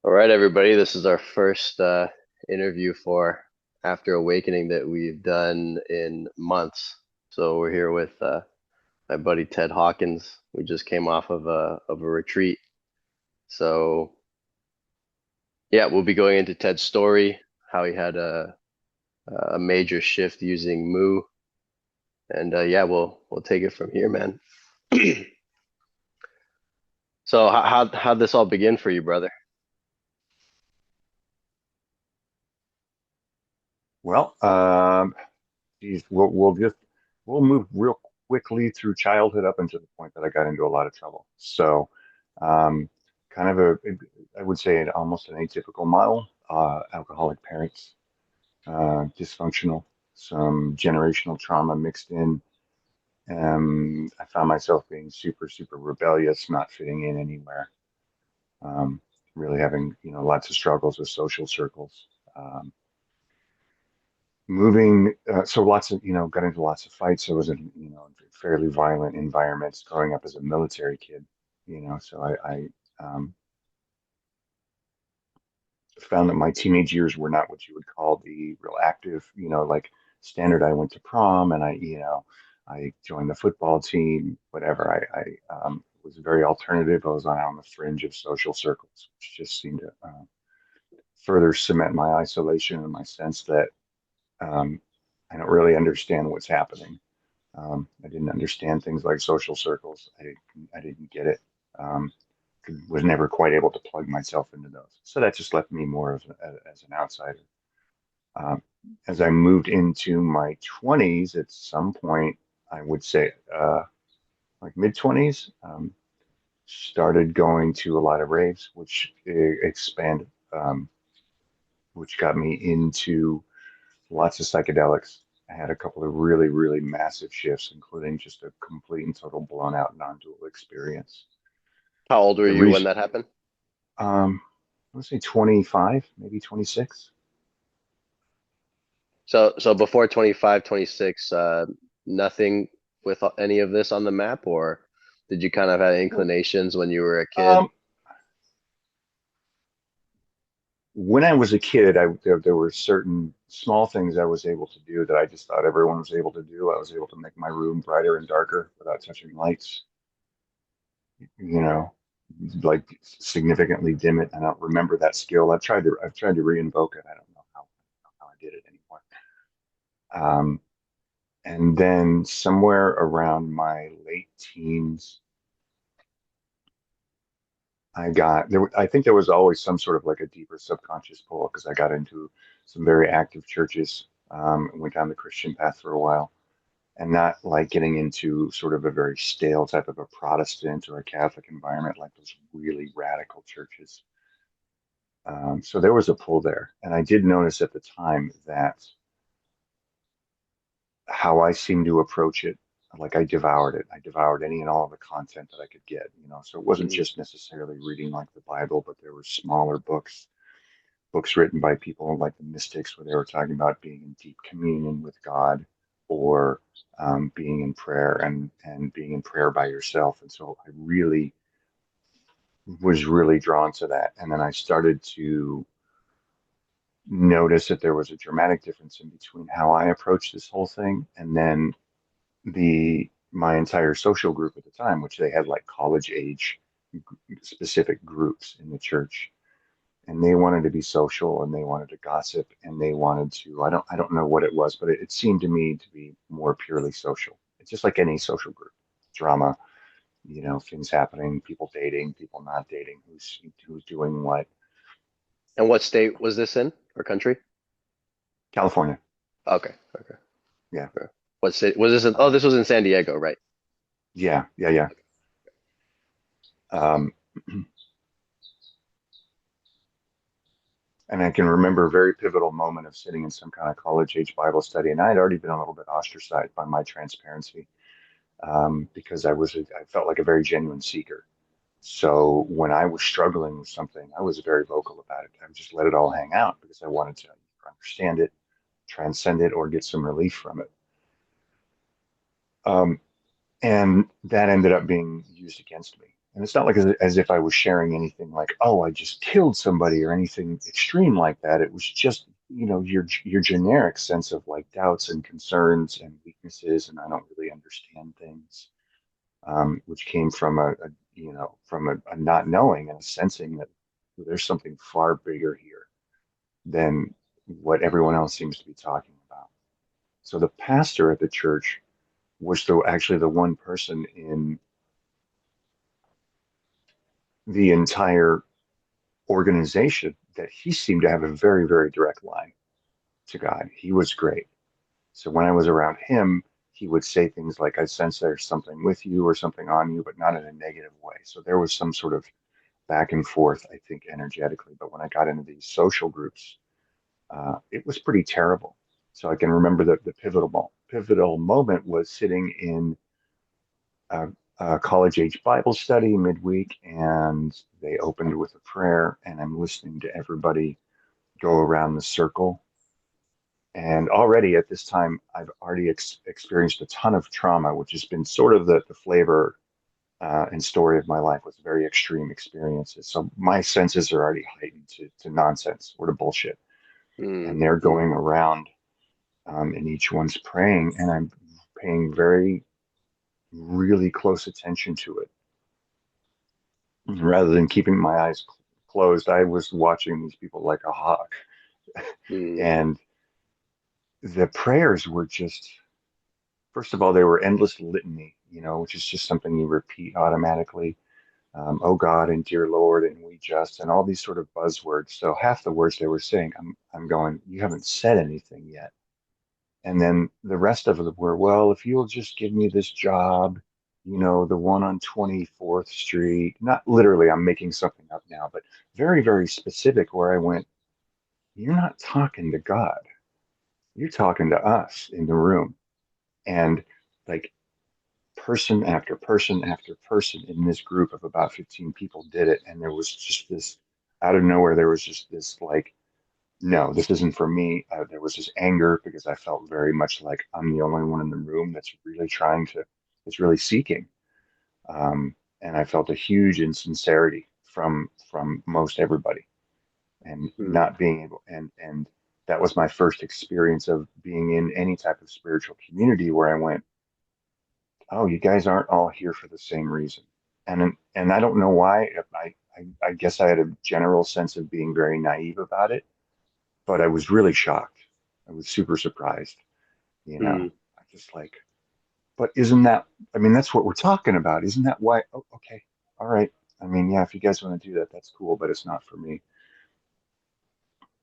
All right, everybody. This is our first interview for After Awakening that we've done in months. So we're here with my buddy Ted Hawkins. We just came off of a retreat. So yeah, we'll be going into Ted's story, how he had a major shift using Moo, and yeah, we'll take it from here, man. So how'd this all begin for you, brother? Well, geez, we'll move real quickly through childhood up until the point that I got into a lot of trouble. So, um, kind of I would say almost an atypical model. Alcoholic parents, dysfunctional, some generational trauma mixed in. I found myself being super, super rebellious, not fitting in anywhere. Um, really having, lots of struggles with social circles. Um, moving so lots of got into lots of fights. I was in fairly violent environments growing up as a military kid, so I found that my teenage years were not what you would call the real active, like standard. I went to prom and I joined the football team, whatever. I was very alternative. I was on the fringe of social circles, which just seemed to further cement my isolation and my sense that um, I don't really understand what's happening. I didn't understand things like social circles. I didn't get it. Um, was never quite able to plug myself into those. So that just left me more of as an outsider. Um, as I moved into my 20s, at some point, I would say like mid 20s, started going to a lot of raves, which expanded, which got me into lots of psychedelics. I had a couple of really, really massive shifts, including just a complete and total blown out non-dual experience. How old were The you when reason, that happened? um, let's say 25, maybe 26. So before 25, 26, nothing with any of this on the map, or did you kind of have inclinations when you were a kid? Um, when I was a kid, there were certain small things I was able to do that I just thought everyone was able to do. I was able to make my room brighter and darker without touching lights, you know, like significantly dim it. I don't remember that skill. I've tried to re-invoke it. I don't know how I did it anymore. Um, and then somewhere around my late teens, I think there was always some sort of like a deeper subconscious pull because I got into some very active churches, went down the Christian path for a while, and not like getting into sort of a very stale type of a Protestant or a Catholic environment like those really radical churches. So there was a pull there. And I did notice at the time that how I seemed to approach it, like I devoured it. I devoured any and all of the content that I could get, So it wasn't Mhm. just necessarily reading like the Bible, but there were smaller books written by people like the mystics, where they were talking about being in deep communion with God or being in prayer and being in prayer by yourself. And so I really was really drawn to that. And then I started to notice that there was a dramatic difference in between how I approached this whole thing and then the my entire social group at the time, which they had like college age specific groups in the church, and they wanted to be social and they wanted to gossip and they wanted to I don't know what it was, but it seemed to me to be more purely social. It's just like any social group. Drama, things happening, people dating, people not dating, who's doing what. And what state was this in, or country? California. Okay, okay. Yeah. Okay. What state was this in? Oh, Uh, this was in San Diego, right? yeah, yeah, yeah. Um, and I can remember a very pivotal moment of sitting in some kind of college age Bible study, and I had already been a little bit ostracized by my transparency, because I felt like a very genuine seeker. So when I was struggling with something, I was very vocal about it. I would just let it all hang out because I wanted to understand it, transcend it, or get some relief from it. Um, and that ended up being used against me. And it's not like as if I was sharing anything like, oh, I just killed somebody or anything extreme like that. It was just, your generic sense of like doubts and concerns and weaknesses, and I don't really understand things, which came from a not knowing and a sensing that there's something far bigger here than what everyone else seems to be talking about. So the pastor at the church was actually the one person in the entire organization that he seemed to have a very, very direct line to God. He was great. So when I was around him, he would say things like, I sense there's something with you or something on you, but not in a negative way. So there was some sort of back and forth, I think, energetically. But when I got into these social groups, it was pretty terrible. So I can remember that the pivotal moment was sitting in a, a college age Bible study midweek, and they opened with a prayer, and I'm listening to everybody go around the circle. And already at this time, I've already experienced a ton of trauma, which has been sort of the flavor and story of my life with very extreme experiences. So my senses are already heightened to nonsense or to bullshit. And Mm, they're mm, going around, and each one's praying, and I'm paying very, really close attention to it. Rather than keeping my eyes closed, I was watching these people like a hawk. mm, And the prayers were just, first of all, they were endless litany, which is just something you repeat automatically. Oh God and dear Lord, and we just, and all these sort of buzzwords. So half the words they were saying, I'm going, you haven't said anything yet. And then the rest of them were, well, if you'll just give me this job, the one on 24th Street, not literally, I'm making something up now, but very, very specific, where I went, you're not talking to God. You're talking to us in the room. And like person after person after person in this group of about 15 people did it. And there was just this, out of nowhere, there was just this like, no, this isn't for me. There was this anger because I felt very much like I'm the only one in the room that's really that's really seeking. And I felt a huge insincerity from most everybody, and mm, not being able, and that was my first experience of being in any type of spiritual community where I went, oh, you guys aren't all here for the same reason. And I don't know why. I guess I had a general sense of being very naive about it, but I was really shocked. I was super surprised. mm. I just like, but isn't that, I mean, that's what we're talking about. Isn't that why? Oh, okay. All right. I mean, yeah, if you guys want to do that, that's cool, but it's not for me.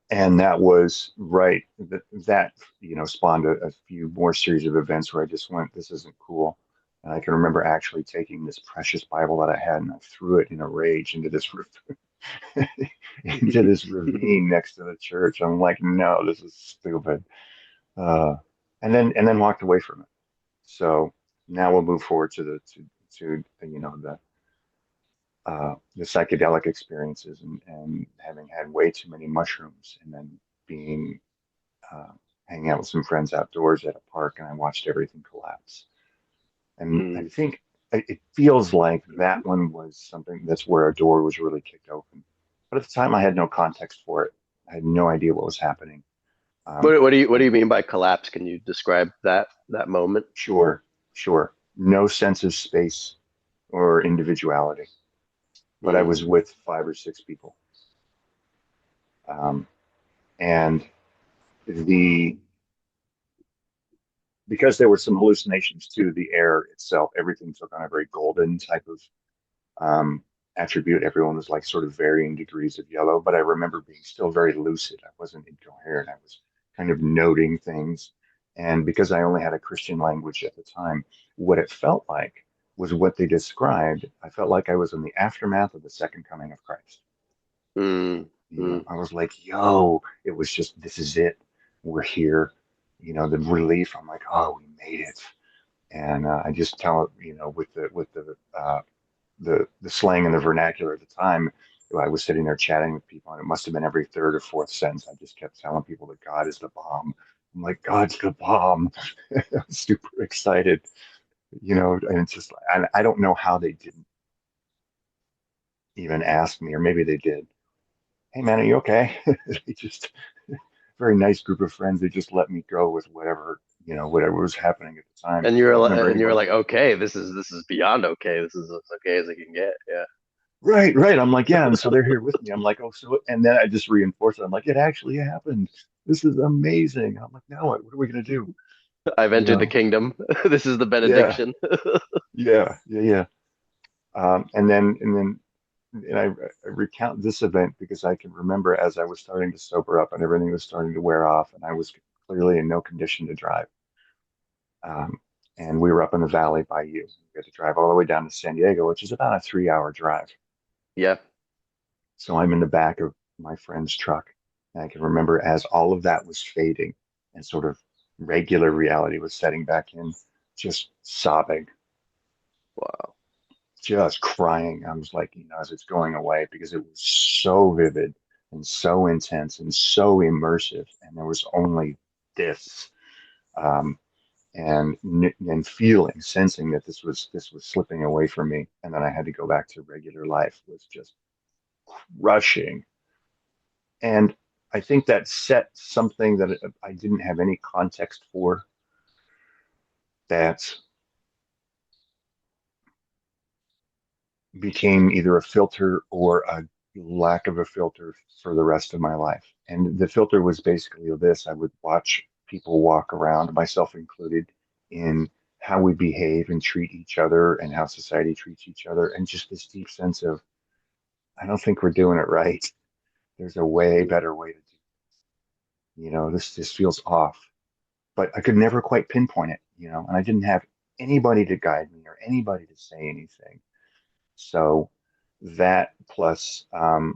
And that was right. That spawned a few more series of events where I just went, this isn't cool. And I can remember actually taking this precious Bible that I had, and I threw it in a rage into this into this ravine next to the church. I'm like, no, this is stupid. Uh, and then walked away from it. So now we'll move forward to the psychedelic experiences, and having had way too many mushrooms, and then being uh, hanging out with some friends outdoors at a park, and I watched everything collapse. And I Mm. think it feels like that one was something that's where a door was really kicked open. But at the time, I had no context for it. I had no idea what was happening. What do you mean by collapse? Can you describe that moment? Sure, sure, no sense of space or individuality. But I Mm, was with 5 or 6 people, um, and the because there were some hallucinations too. The air itself, everything took on a very golden type of um, attribute. Everyone was like sort of varying degrees of yellow, but I remember being still very lucid. I wasn't incoherent. I was kind of noting things. And because I only had a Christian language at the time, what it felt like was what they described. I felt like I was in the aftermath of the second coming of Christ. mm, mm, I was like, yo, it was just, this is it. We're here. The relief. I'm like, oh, we made it. And I just tell, with the slang and the vernacular at the time, I was sitting there chatting with people, and it must have been every third or fourth sentence. I just kept telling people that God is the bomb. I'm like, God's the bomb. I'm super excited, and it's just, I don't know how they didn't. even ask me, or maybe they did. Hey man, are you okay? They just very nice group of friends. They just let me go with whatever, whatever was happening at the time. And I don't remember you're anybody. like, okay, this is beyond okay. This is as okay as it can get. Yeah. Right, right. I'm like, yeah. And so they're here with me. I'm like, oh, so, and then I just reinforce it. I'm like, it actually happened. This is amazing. I'm like, now what are we gonna do? I've You entered the know? kingdom. This is the Yeah, benediction. yeah, yeah, yeah. And I recount this event because I can remember as I was starting to sober up and everything was starting to wear off, and I was clearly in no condition to drive. Um, and we were up in the valley by you. We had to drive all the way down to San Diego, which is about a 3 hour drive. Yeah. So I'm in the back of my friend's truck. And I can remember as all of that was fading and sort of regular reality was setting back in, just sobbing, Wow. just crying. I was like, as it's going away because it was so vivid and so intense and so immersive. And there was only this. Um, and feeling, sensing that this was slipping away from me, and then I had to go back to regular life was just rushing. And I think that set something that I didn't have any context for, that became either a filter or a lack of a filter for the rest of my life. And the filter was basically this: I would watch people walk around, myself included, in how we behave and treat each other and how society treats each other, and just this deep sense of, I don't think we're doing it right. There's a way better way to do it. This feels off. But I could never quite pinpoint it, and I didn't have anybody to guide me or anybody to say anything. So that plus a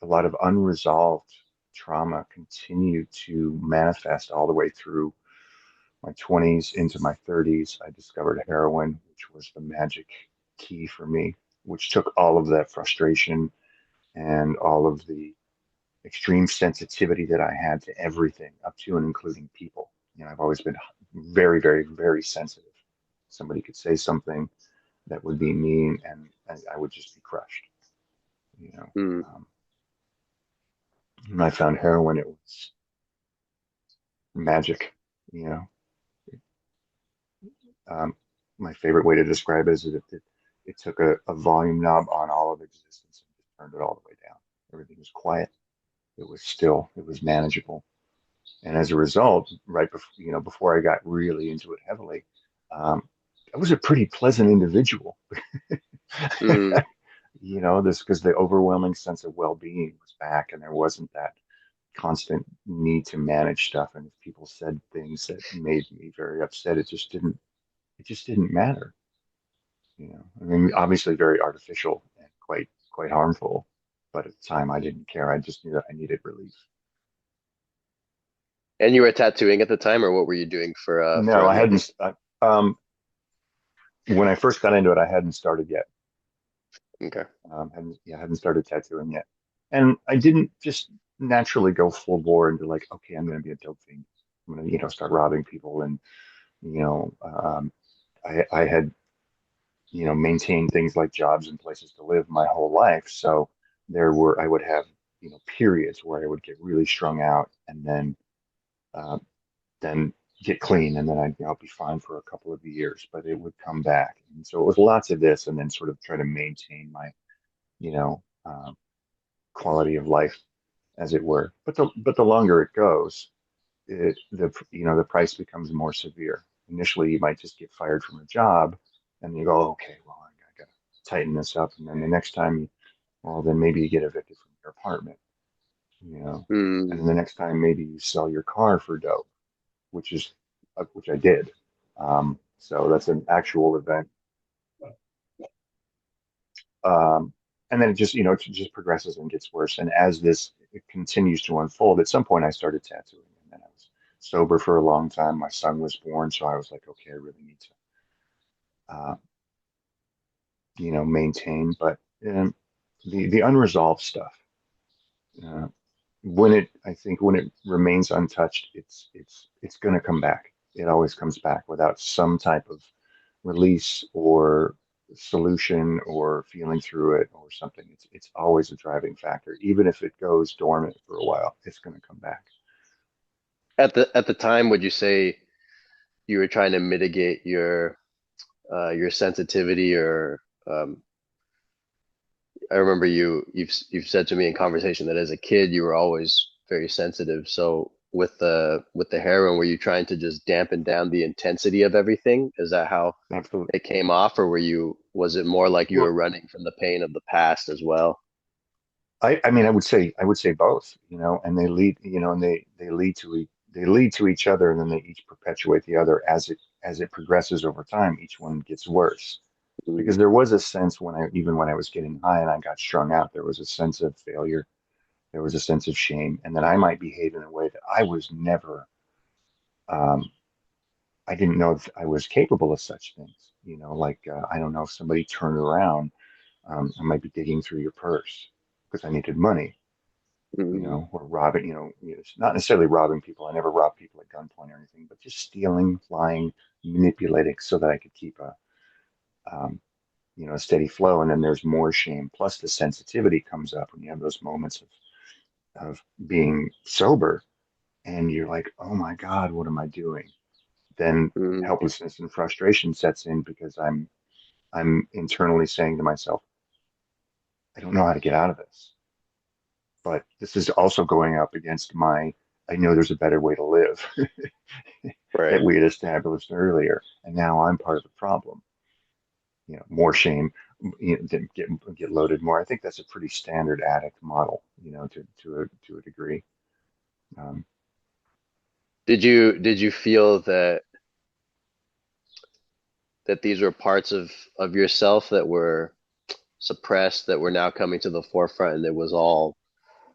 lot of unresolved trauma continued to manifest all the way through my 20s into my 30s. I discovered heroin, which was the magic key for me, which took all of that frustration and all of the extreme sensitivity that I had to everything, up to and including people. I've always been very, very, very sensitive. Somebody could say something that would be mean, and I would just be crushed. You know, Hmm. when I found heroin, it was magic. You know, um, my favorite way to describe it is that it took a volume knob on all of existence and just turned it all the way down. Everything was quiet. It was still. It was manageable. And as a result, right before before I got really into it heavily, I was a pretty pleasant individual. Hmm. This because the overwhelming sense of well-being was back, and there wasn't that constant need to manage stuff. And if people said things that made me very upset, it just didn't matter. I mean, obviously very artificial and quite harmful, but at the time I didn't care. I just knew that I needed relief. And you were tattooing at the time, or what were you doing for No, I relief? hadn't. When I first got into it, I hadn't started yet. Okay. Hadn't started tattooing yet, and I didn't just naturally go full bore into like, okay, I'm going to be a dope fiend. I'm going to, start robbing people, and you know, um, I had, maintained things like jobs and places to live my whole life, so I would have, periods where I would get really strung out, and uh, then get clean, and then I'll be fine for a couple of years, but it would come back, and so it was lots of this, and then sort of try to maintain my, you know. Quality of life, as it were. But the longer it goes, the price becomes more severe. Initially, you might just get fired from a job, and you go, okay, well, I got to tighten this up. And then the next time, well, then maybe you get evicted from your apartment, you know. And Hmm. then the next time, maybe you sell your car for dope, which I did. So that's an actual event. Um, and then it just progresses and gets worse. And as this it continues to unfold, at some point I started tattooing, and then I was sober for a long time. My son was born, so I was like, okay, I really need to, uh, maintain. But the unresolved stuff, uh, I think when it remains untouched, it's going to come back. It always comes back without some type of release or solution or feeling through it or something. It's always a driving factor. Even if it goes dormant for a while, it's going to come back. At the time, would you say you were trying to mitigate your sensitivity or I remember you've said to me in conversation that as a kid you were always very sensitive. So with the heroin, were you trying to just dampen down the intensity of everything? Is that how Absolutely. it came off, or was it more like you were Well, running from the pain of the past as well? I mean, I would say both, and they lead, and they lead to each other, and then they each perpetuate the other as it progresses over time. Each one gets worse Mm, because there was a sense when I was getting high and I got strung out, there was a sense of failure, there was a sense of shame, and that I might behave in a way that I was never, um, I didn't know if I was capable of such things. Like I don't know if somebody turned around, I might be digging through your purse because I needed money, mm, or robbing, it's not necessarily robbing people. I never robbed people at gunpoint or anything, but just stealing, lying, manipulating so that I could keep um, a steady flow. And then there's more shame. Plus the sensitivity comes up when you have those moments of being sober and you're like, oh my God, what am I doing? Then mm. helplessness and frustration sets in because I'm internally saying to myself, I don't know how to get out of this. But this is also going up against I know there's a better way to live Right. that we had established earlier. And now I'm part of the problem. More shame, get loaded more. I think that's a pretty standard addict model, to a degree. Um, Did you feel that these were parts of yourself that were suppressed that were now coming to the forefront and it was all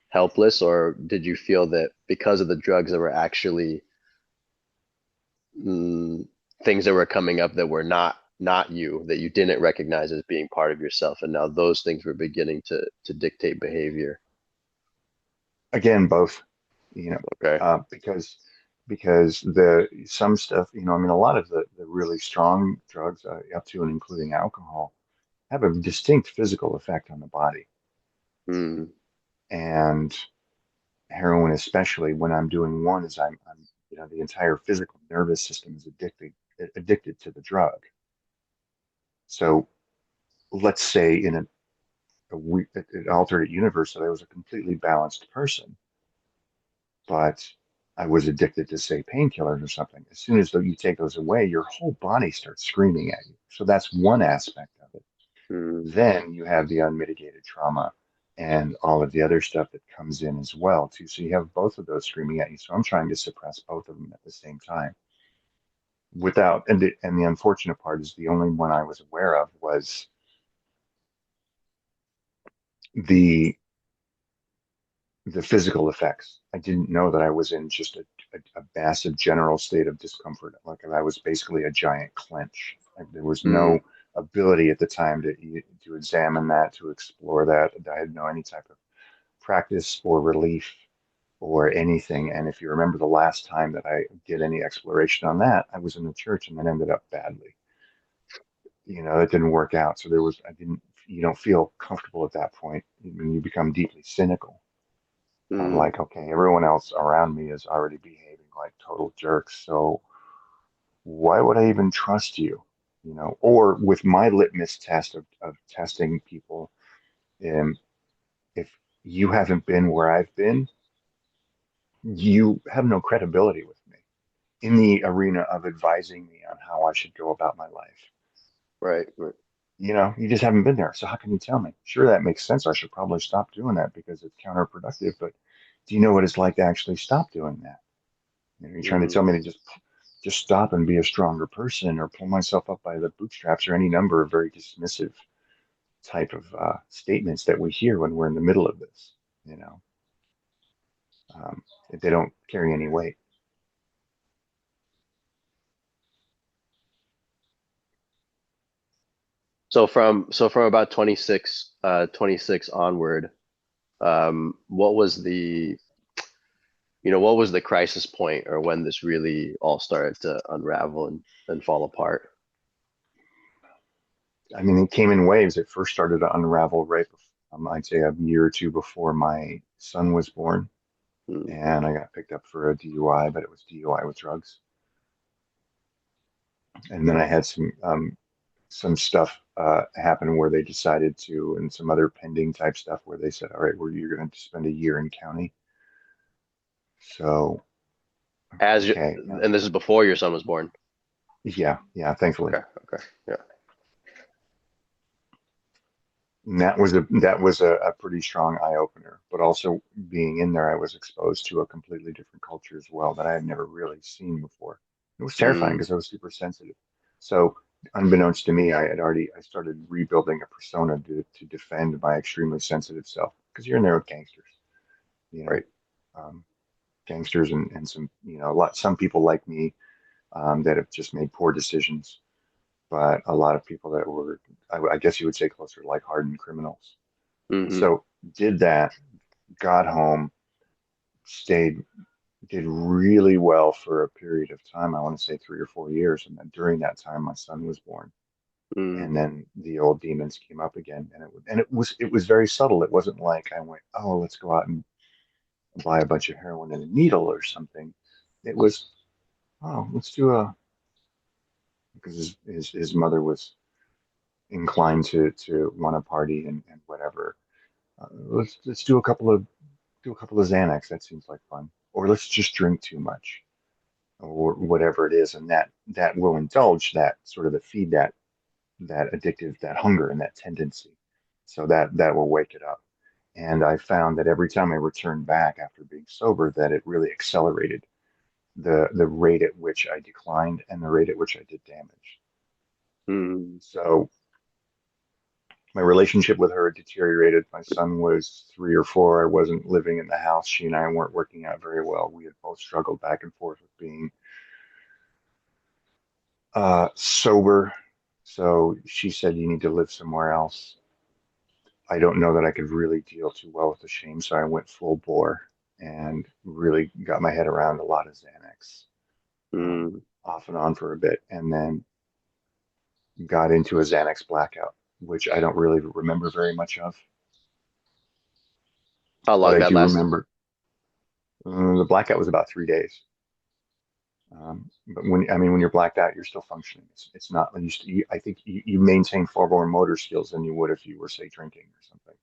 helpless, or did you feel that because of the drugs that were actually mm, things that were coming up that were not you, that you didn't recognize as being part of yourself, and now those things were beginning to dictate behavior? Again, both, Okay. because the some stuff, I mean, a lot of the really strong drugs, up to and including alcohol, have a distinct physical effect on the body. Mm, And heroin, especially when I'm doing one, is the entire physical nervous system is addicted to the drug. So let's say in an alternate universe that I was a completely balanced person, but I was addicted to, say, painkillers or something. As soon as you take those away, your whole body starts screaming at you. So that's one aspect of it. mm. Then you have the unmitigated trauma and all of the other stuff that comes in as well too. So you have both of those screaming at you. So I'm trying to suppress both of them at the same time. And the unfortunate part is the only one I was aware of was the the physical effects. I didn't know that I was in just a massive general state of discomfort. Like I was basically a giant clench. Like there was Mm. no ability at the time to examine that, to explore that. I had no any type of practice or relief or anything. And if you remember the last time that I did any exploration on that, I was in the church and that ended up badly. It didn't work out. So you don't feel comfortable at that point. When you become deeply cynical of Mm. like, okay, everyone else around me is already behaving like total jerks. So why would I even trust you? Or with my litmus test of testing people, um, if you haven't been where I've been, you have no credibility with me in the arena of advising me on how I should go about my life. Right. Right. You just haven't been there. So how can you tell me? Sure, that makes sense. I should probably stop doing that because it's counterproductive. But do you know what it's like to actually stop doing that? You're trying to Mm. tell me to just stop and be a stronger person or pull myself up by the bootstraps or any number of very dismissive type of statements that we hear when we're in the middle of this. You know, um, they don't carry any weight. So from about 26 onward, what was the crisis point, or when this really all started to unravel and fall apart? I mean, it came in waves. It first started to unravel right, I'd say a year or two before my son was born, Mm, and I got picked up for a DUI, but it was DUI with drugs. And then I had some stuff happen where they decided to, and some other pending type stuff where they said, all right, well, you're going to spend a year in county. So, as you, okay, and this is before your son was born. yeah, yeah, thankfully. Okay, okay, yeah. And that was a pretty strong eye opener. But also being in there, I was exposed to a completely different culture as well that I had never really seen before. It was terrifying Mm, because I was super sensitive. So unbeknownst to me, I started rebuilding a persona to defend my extremely sensitive self because you're in there with gangsters, you know, right. um, gangsters and some a lot some people like me that have just made poor decisions, but a lot of people that were I guess you would say closer to like hardened criminals. Hmm. So did that, got home, stayed, did really well for a period of time. I want to say 3 or 4 years. And then during that time, my son was born. Mm, And then the old demons came up again. And it was very subtle. It wasn't like I went, oh, let's go out and buy a bunch of heroin and a needle or something. It was, oh, let's do a because his mother was inclined to want to party and whatever. Let's do a couple of Xanax. That seems like fun. Or let's just drink too much, or whatever it is, and that will indulge that sort of the feed that addictive, that hunger and that tendency. So that will wake it up. And I found that every time I returned back after being sober, that it really accelerated the rate at which I declined and the rate at which I did damage. mm, So my relationship with her deteriorated. My son was 3 or 4. I wasn't living in the house. She and I weren't working out very well. We had both struggled back and forth with being sober. So she said, you need to live somewhere else. I don't know that I could really deal too well with the shame. So I went full bore and really got my head around a lot of Xanax, um, mm. off and on for a bit, and then got into a Xanax blackout, which I don't really remember very much of, How but long I that do lasted? remember the blackout was about 3 days. But when you're blacked out, you're still functioning. It's not, I think you maintain far more motor skills than you would if you were, say, drinking or something,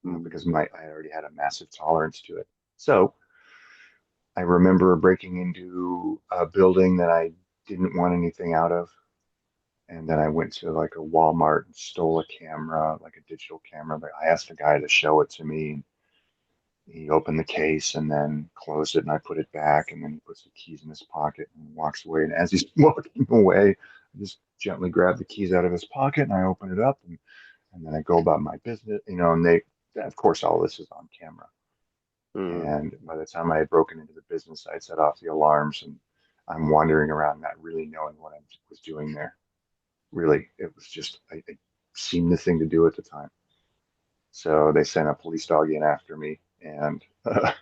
Mm, because I already had a massive tolerance to it. So I remember breaking into a building that I didn't want anything out of. And then I went to like a Walmart and stole a camera, like a digital camera. But I asked the guy to show it to me. He opened the case and then closed it, and I put it back. And then he puts the keys in his pocket and walks away. And as he's walking away, I just gently grab the keys out of his pocket and I open it up, and then I go about my business, and of course, all this is on camera. mm. And by the time I had broken into the business, I had set off the alarms, and I'm wandering around not really knowing what I was doing there. Really, it was just, I seemed the thing to do at the time. So they sent a police dog in after me, and that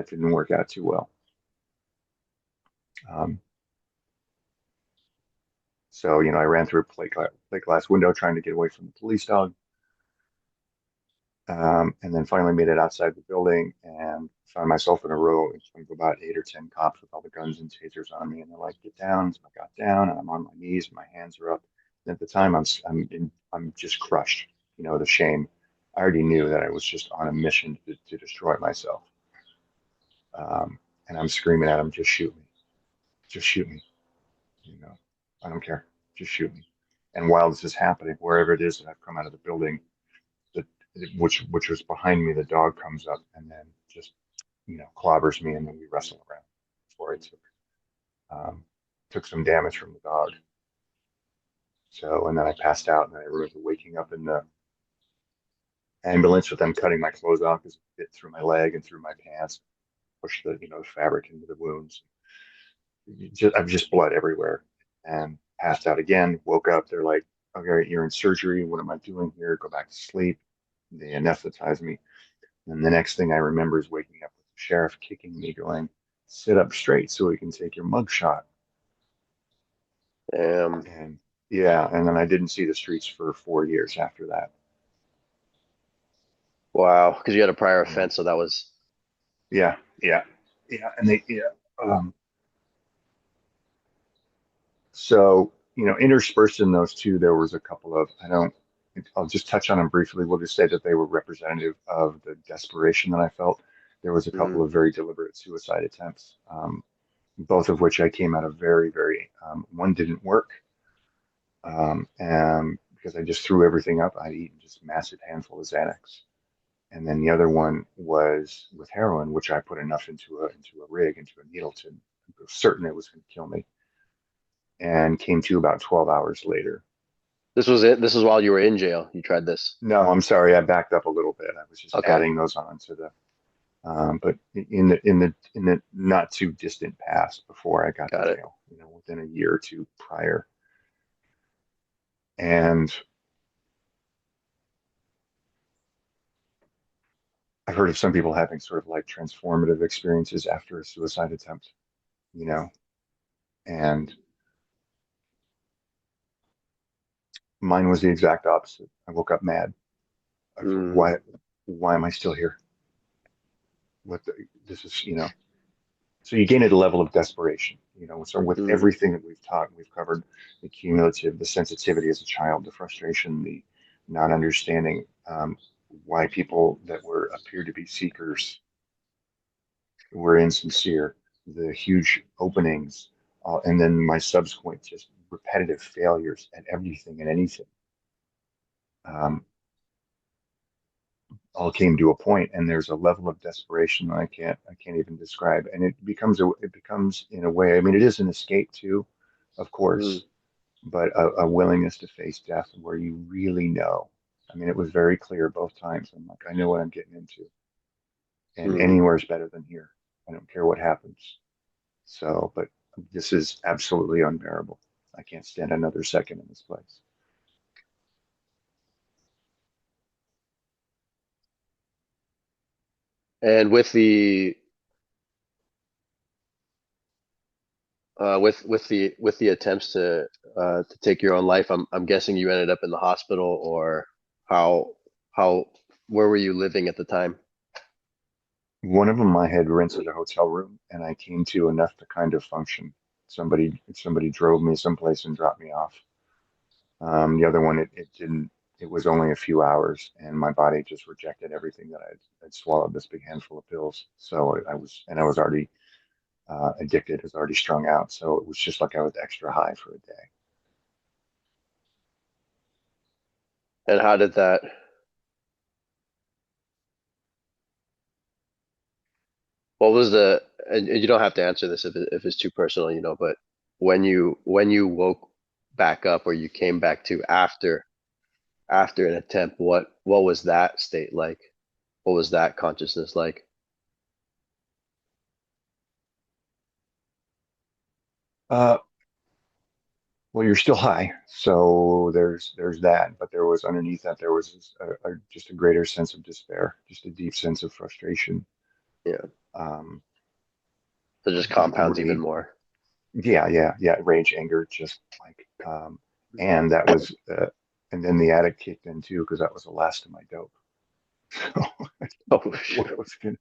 didn't work out too well. Um, so I ran through a plate glass window trying to get away from the police dog, and then finally made it outside the building and found myself in a row of about 8 or 10 cops with all the guns and tasers on me, and they're like, "Get down." So I got down, and I'm on my knees, and my hands are up. And at the time, I'm just crushed. The shame. I already knew that I was just on a mission to destroy myself. Um, and I'm screaming at them, "Just shoot me! Just shoot me!" You know, I don't care. Just shoot me. And while this is happening, wherever it is that I've come out of the building, the, which was behind me, the dog comes up and then just clobbers me, and then we wrestle around before I um, took some damage from the dog. So, and then I passed out, and I remember waking up in the ambulance with them cutting my clothes off because it bit through my leg and through my pants, pushed the fabric into the wounds. I'm just blood everywhere, and passed out again. Woke up. They're like, "Okay, you're in surgery. What am I doing here? Go back to sleep." They anesthetized me. And the next thing I remember is waking up with the sheriff kicking me, going, "Sit up straight so we can take your mug shot." Damn. And Yeah, and then I didn't see the streets for 4 years after that. Wow, because you had a prior Yeah, offense, so that was. yeah, yeah, yeah, and yeah. Um, so interspersed in those two, there was a couple of I don't. I'll just touch on them briefly. We'll just say that they were representative of the desperation that I felt. There was a couple Mm, of very deliberate suicide attempts, both of which I came out of very. One didn't work, and because I just threw everything up, I'd eaten just massive handful of Xanax. And then the other one was with heroin, which I put enough into a rig, into a needle to certain it was going to kill me, and came to about 12 hours later. this was it. This was while you were in jail. You tried this. No, I'm sorry, I backed up a little bit. I was just Okay, adding those on to the, but in the not too distant past before I got to got it. jail, within a year or two prior. And I've heard of some people having sort of like transformative experiences after a suicide attempt, you know, and mine was the exact opposite. I woke up mad. I was like, Mm, why am I still here? What the, this is, so you gain at a level of desperation, so with mm, everything that we've taught, we've covered the cumulative, the sensitivity as a child, the frustration, the not understanding why people that were appeared to be seekers were insincere, the huge openings, and then my subsequent just repetitive failures at everything and anything. Um, all came to a point, and there's a level of desperation that I can't even describe, and it becomes in a way, I mean, it is an escape too, of mm, course, but a willingness to face death where you really know. I mean, it was very clear both times. I'm like, I know what I'm getting into, and mm. anywhere is better than here. I don't care what happens. So, but this is absolutely unbearable. I can't stand another second in this place. And with the attempts to take your own life, I'm guessing you ended up in the hospital, or how where were you living at the time? One of them I had rented a hotel room, and I came to enough to kind of function. Somebody drove me someplace and dropped me off. The other one, it didn't. It was only a few hours, and my body just rejected everything that I'd swallowed this big handful of pills. So I was already addicted, I was already strung out. So it was just like I was extra high for a day. And how did that? What was the? And you don't have to answer this if it's too personal, but when you woke back up, or you came back to after an attempt, what was that state like? What was that consciousness like? Uh, well, you're still high, so there's that. But there was underneath that there was just a greater sense of despair, just a deep sense of frustration. Yeah, Um, so it just compounds even really, more. yeah, rage, anger, just like, and that was, and then the addict kicked in too because that was the last of my dope. So Oh, what was gonna,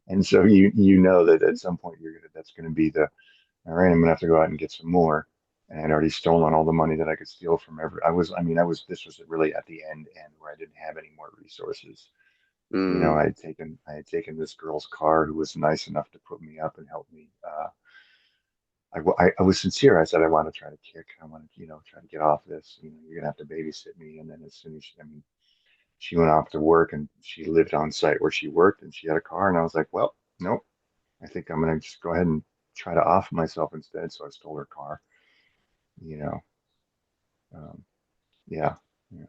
and so you know that at some point that's gonna be the all right. I'm gonna have to go out and get some more. And I'd already stolen all the money that I could steal from this was really at the end where I didn't have any more resources. mm, I had taken this girl's car who was nice enough to put me up and help me. I was sincere. I said, I want to try to kick. I want to, try to get off this. You're gonna have to babysit me. And then as soon as I mean, she went off to work and she lived on site where she worked and she had a car. And I was like, well, nope. I think I'm gonna just go ahead and try to off myself instead. So I stole her car. You know, um, yeah, yeah.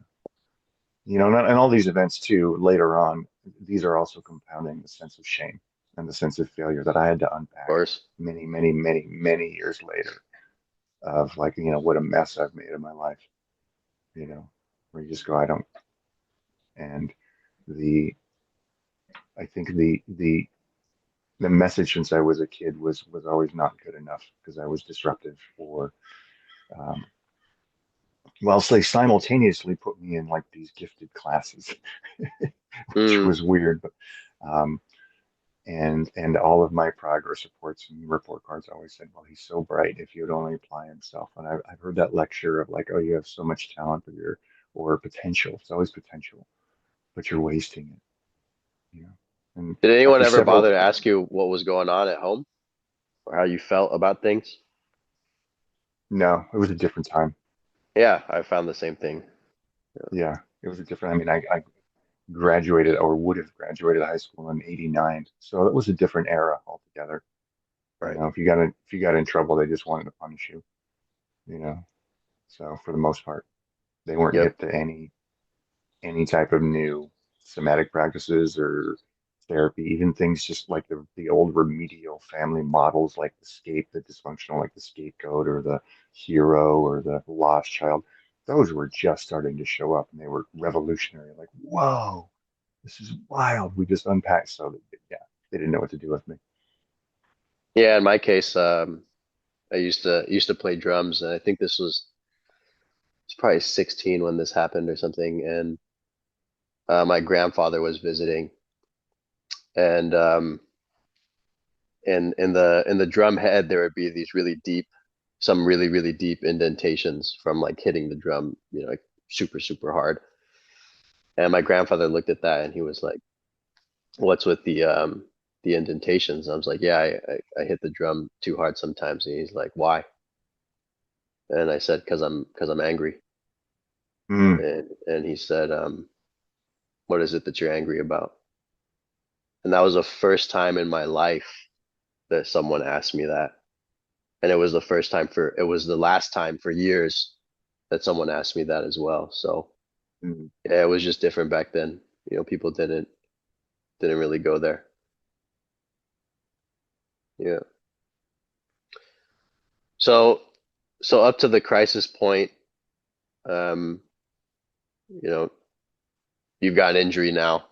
And all these events too. Later on, these are also compounding the sense of shame and the sense of failure that I had to of unpack course. many years later. Of like, what a mess I've made of my life. Where you just go, I don't. And the I think the message since I was a kid was always not good enough because I was disruptive or um, Well, so they simultaneously put me in like these gifted classes, which Mm. was weird, but um, and all of my progress reports and report cards always said, "Well, he's so bright. If he would only apply himself." And I've heard that lecture of like, "Oh, you have so much talent, but you're or potential. It's always potential, but you're wasting it." You know. And Did anyone after ever several, bother to ask you what was going on at home or how you felt about things? no, it was a different time. Yeah, I found the same thing. Yeah, it was a different. I mean, I graduated or would have graduated high school in '89, so it was a different era altogether. You Right. know, if you got in trouble, they just wanted to punish you. You know, so for the most part, they weren't Yep. hip to any type of new somatic practices or therapy, even things just like the old remedial family models, like the dysfunctional, like the scapegoat or the hero or the lost child. Those were just starting to show up, and they were revolutionary. Like, whoa, this is wild. We just unpacked. So, yeah, they didn't know what to do with me. Yeah, in my case, I used to play drums, and I think it's probably 16 when this happened or something. And my grandfather was visiting, and in the drum head there would be these really deep, some really deep indentations from like hitting the drum, like super super hard. And my grandfather looked at that and he was like, "What's with the indentations?" And I was like, "Yeah, I hit the drum too hard sometimes." And he's like, "Why?" And I said, "Because I'm angry." Mm, And he said, "What is it that you're angry about?" And that was the first time in my life that someone asked me that. And it was the last time for years that someone asked me that as well. So mm. yeah, it was just different back then. People didn't really go there. Yeah. So so up to the crisis point, um, you know, you've got an injury now.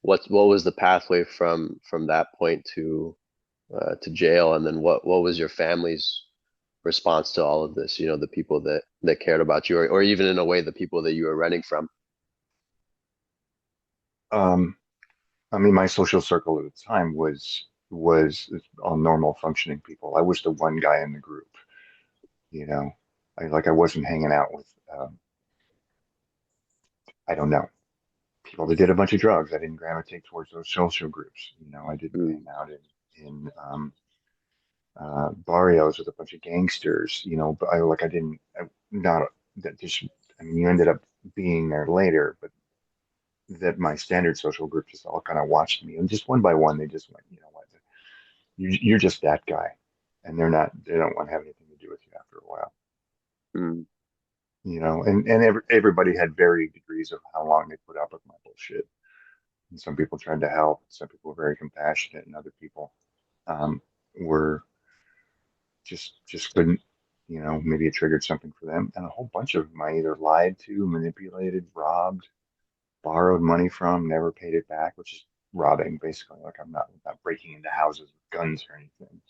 What was the pathway from that point to jail, and then what was your family's response to all of this? The people that cared about you, or even in a way, the people that you were running from. Um, I mean, my social circle at the time was all normal functioning people. I was the one guy in the group, you know. I wasn't hanging out with I don't know, people that did a bunch of drugs. I didn't gravitate towards those social groups. I didn't hang Mm, out in barrios with a bunch of gangsters. But I didn't not that just. I mean, you ended up being there later, but that my standard social group just all kind of watched me, and just one by one, they just went, you know what, you're just that guy, and they don't want to have anything to do with you after a while. mm, And everybody had varying degrees of how long they put up with my bullshit. And some people tried to help, some people were very compassionate, and other people um, were just couldn't. Maybe it triggered something for them, and a whole bunch of them I either lied to, manipulated, robbed, borrowed money from, never paid it back, which is robbing basically. Like I'm not breaking into houses with guns or anything.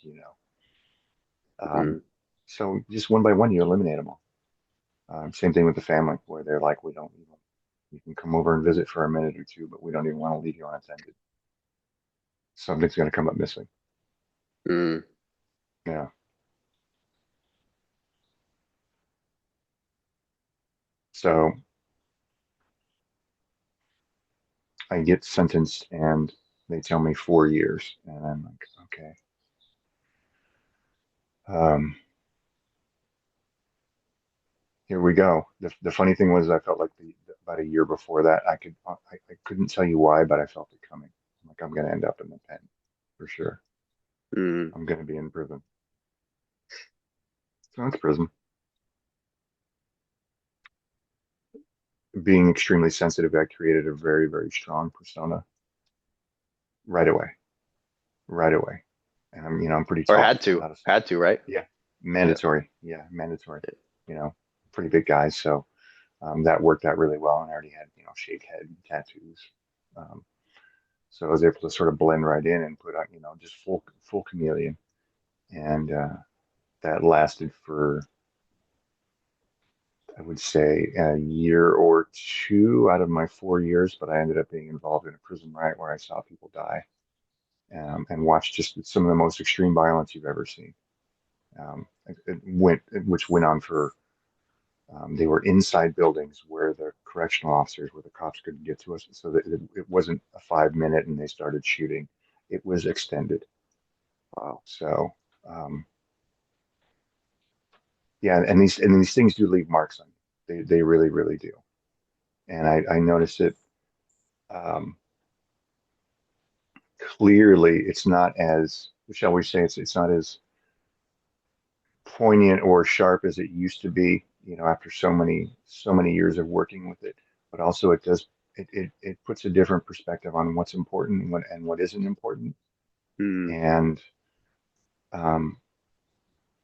Um, mm, so just one by one, you eliminate them all. Same thing with the family, where they're like, we don't even, you can come over and visit for a minute or two, but we don't even want to leave you unattended. Something's going to come up missing. mm. Yeah. So I get sentenced and they tell me 4 years. And I'm like, okay. Um, Here we go. The funny thing was, I felt like about a year before that, I couldn't tell you why, but I felt it coming. I'm like, I'm going to end up in the pen for sure. Mm. I'm going to be in prison. So it's prison. Being extremely sensitive, I created a very, very strong persona right away, right away. And I'm pretty Or tall. had I'm to, not a, had to, right? yeah, Yeah. mandatory. Yeah, mandatory. Pretty big guy. So that worked out really well. And I already had, shaved head and tattoos. Um, so I was able to sort of blend right in and put on, just full chameleon. And that lasted for I would say a year or two out of my 4 years, but I ended up being involved in a prison riot where I saw people die, and watched just some of the most extreme violence you've ever seen. Which went on for, they were inside buildings where the correctional officers, where the cops couldn't get to us, so that it wasn't a 5 minute and they started shooting. It was extended. Wow. So, um, yeah, and these things do leave marks on you. They really, really do. And I noticed it, um, clearly. It's not as, shall we say, it's not as poignant or sharp as it used to be, after so many years of working with it. But also it does, it puts a different perspective on what's important and what isn't important. Hmm. And um,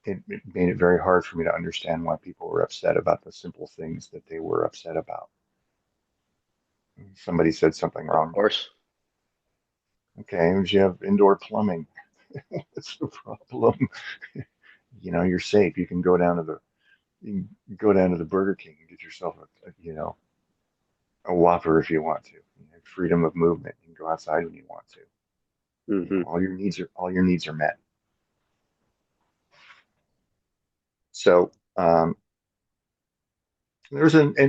it made it very hard for me to understand why people were upset about the simple things that they were upset about. Somebody said something Of wrong. course. Okay, you have indoor plumbing. What's the problem? You're safe. You can go down to the Burger King and get yourself a Whopper if you want to. Freedom of movement. You can go outside when you want to. Hmm. All your needs are met. So, and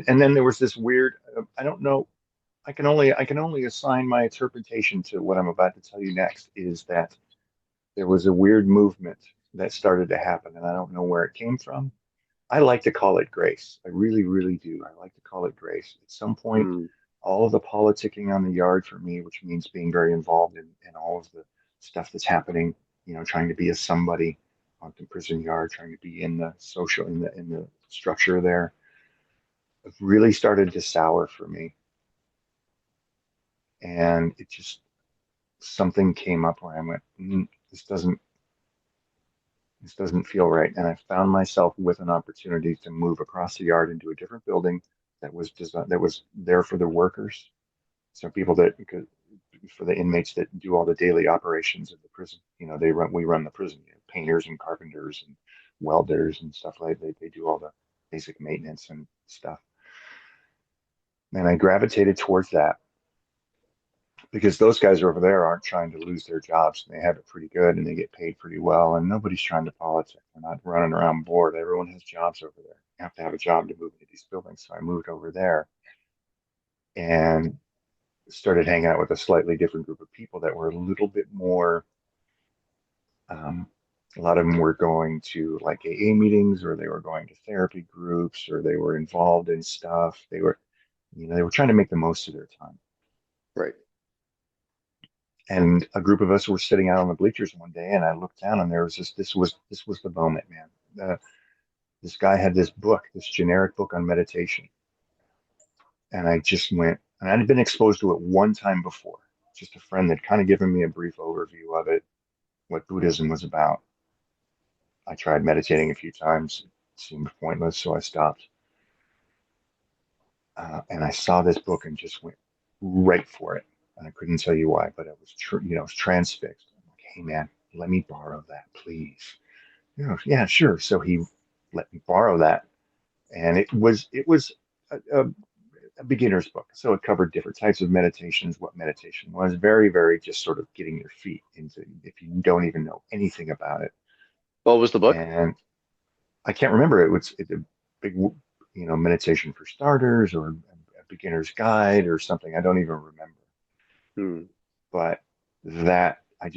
then there was this weird. I don't know. I can only assign my interpretation to what I'm about to tell you next. Is that there was a weird movement that started to happen, and I don't know where it came from. I like to call it grace. I really, really do. I like to call it grace. At some point, Hmm. all of the politicking on the yard for me, which means being very involved in all of the stuff that's happening, trying to be a somebody on the prison yard, trying to be in the social, in the structure there, it really started to sour for me. And it just, something came up where I went, this doesn't feel right. And I found myself with an opportunity to move across the yard into a different building that was there for the workers. So people that could, for the inmates that do all the daily operations of the prison. We run the prison. Painters and carpenters and welders and stuff like that. They do all the basic maintenance and stuff. And I gravitated towards that because those guys over there aren't trying to lose their jobs. They have it pretty good and they get paid pretty well, and nobody's trying to politic. They're not running around bored. Everyone has jobs over there. You have to have a job to move into these buildings. So I moved over there and started hanging out with a slightly different group of people that were a little bit more. Um, a lot of them were going to like AA meetings, or they were going to therapy groups, or they were involved in stuff. They were trying to make the most of their time. Right. And a group of us were sitting out on the bleachers one day, and I looked down, and there was this was the moment, man. This guy had this book, this generic book on meditation, and I just went, and I'd been exposed to it one time before. Just a friend had kind of given me a brief overview of it, what Buddhism was about. I tried meditating a few times, it seemed pointless, so I stopped. And I saw this book and just went right for it. And I couldn't tell you why, but I was transfixed. I'm like, hey man, let me borrow that, please. Yeah, sure. So he let me borrow that, and it was a beginner's book. So it covered different types of meditations, what meditation was, very, very just sort of getting your feet into, if you don't even know anything about it. What was the book? And I can't remember. It's a big, meditation for starters, or a beginner's guide or something. I don't even remember. Hmm. But that I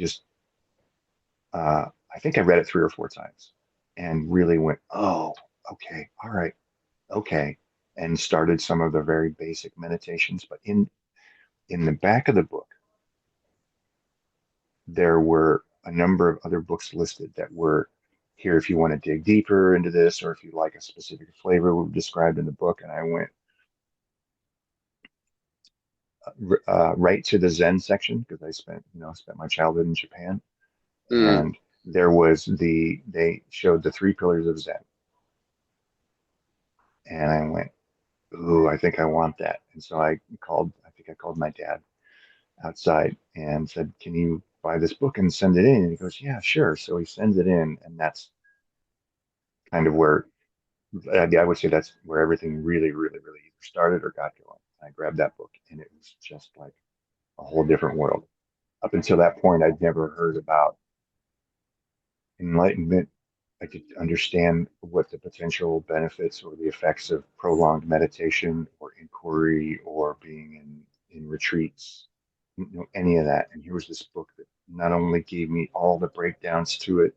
think I read it 3 or 4 times and really went, oh, okay, all right, okay, and started some of the very basic meditations. But in the back of the book, there were a number of other books listed that were here if you want to dig deeper into this, or if you like a specific flavor described in the book. And I went right to the Zen section because I spent my childhood in Japan, Hmm. and they showed the three pillars of Zen, and I went, ooh, I think I want that. And so I think I called my dad outside and said, can you buy this book and send it in? And he goes, yeah, sure. So he sends it in, and that's kind of where I would say that's where everything really, really, really either started or got going. I grabbed that book, and it was just like a whole different world. Up until that point, I'd never heard about enlightenment. I could understand what the potential benefits or the effects of prolonged meditation or inquiry or being in retreats, any of that. And here was this book that not only gave me all the breakdowns to it,